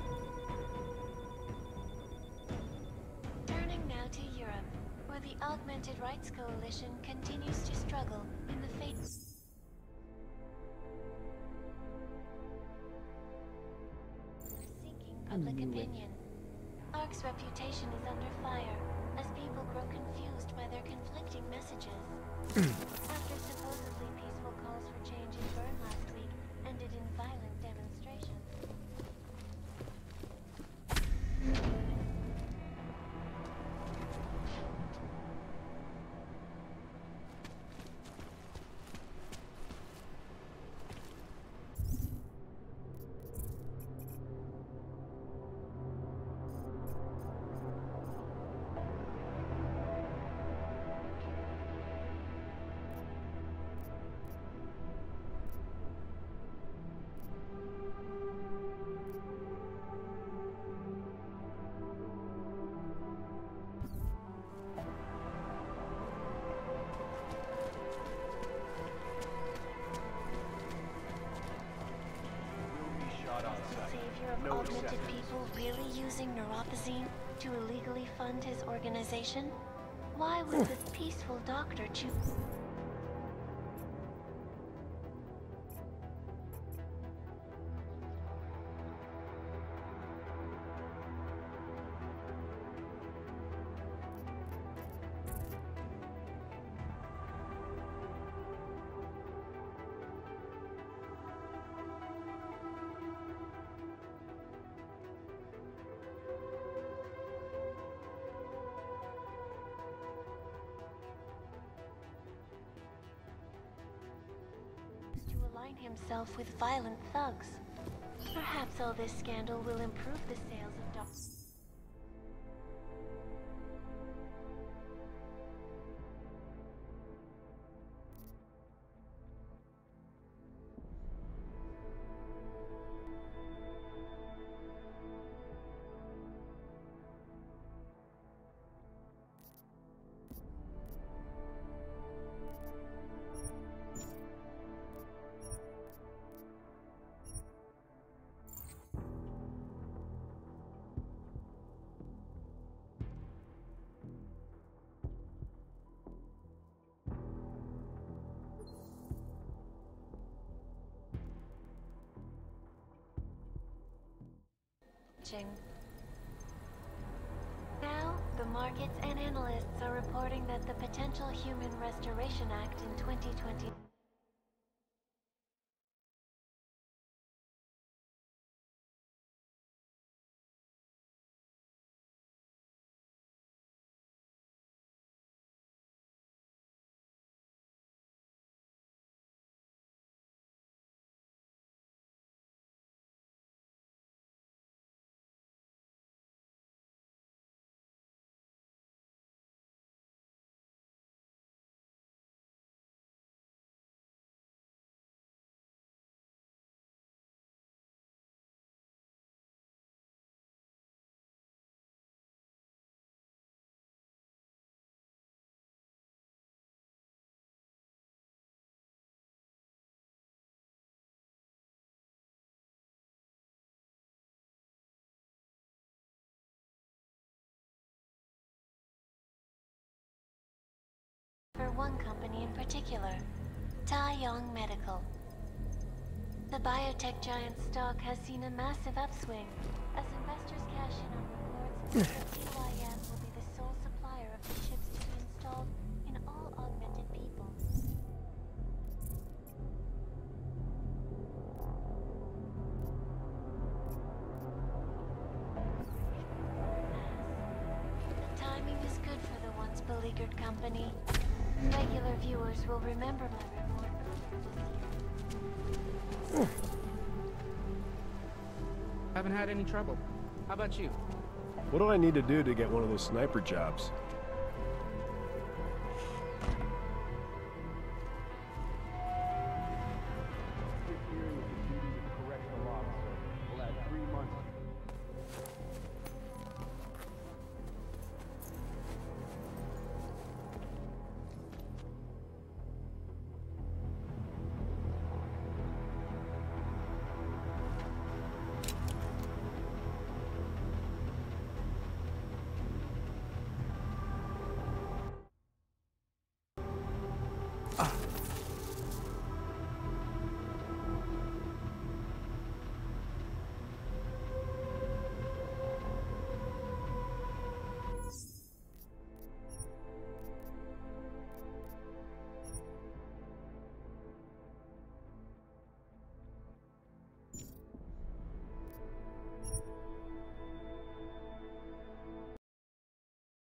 Turning now to Europe, where the Augmented Rights Coalition continues to struggle in the fate seeking public opinion. ARC's reputation is under fire as people grow confused by their conflicting messages. After supposedly peaceful calls for change in Bern last week ended in violent demonstrations. Savior of augmented people really using neuropozyne to illegally fund his organization? Why would the peaceful doctor choose? Align himself with violent thugs. Perhaps all this scandal will improve the sales of dogs. Now, the markets and analysts are reporting that the Potential Human Restoration Act in 2020 company in particular, Tai Yong Medical. The biotech giant's stock has seen a massive upswing as investors cash in on reports that TYM will be the sole supplier of the chips to be installed in all augmented people. The timing is good for the once beleaguered company. Regular viewers will remember my report earlier this year. Haven't had any trouble. How about you? What do I need to do to get one of those sniper jobs?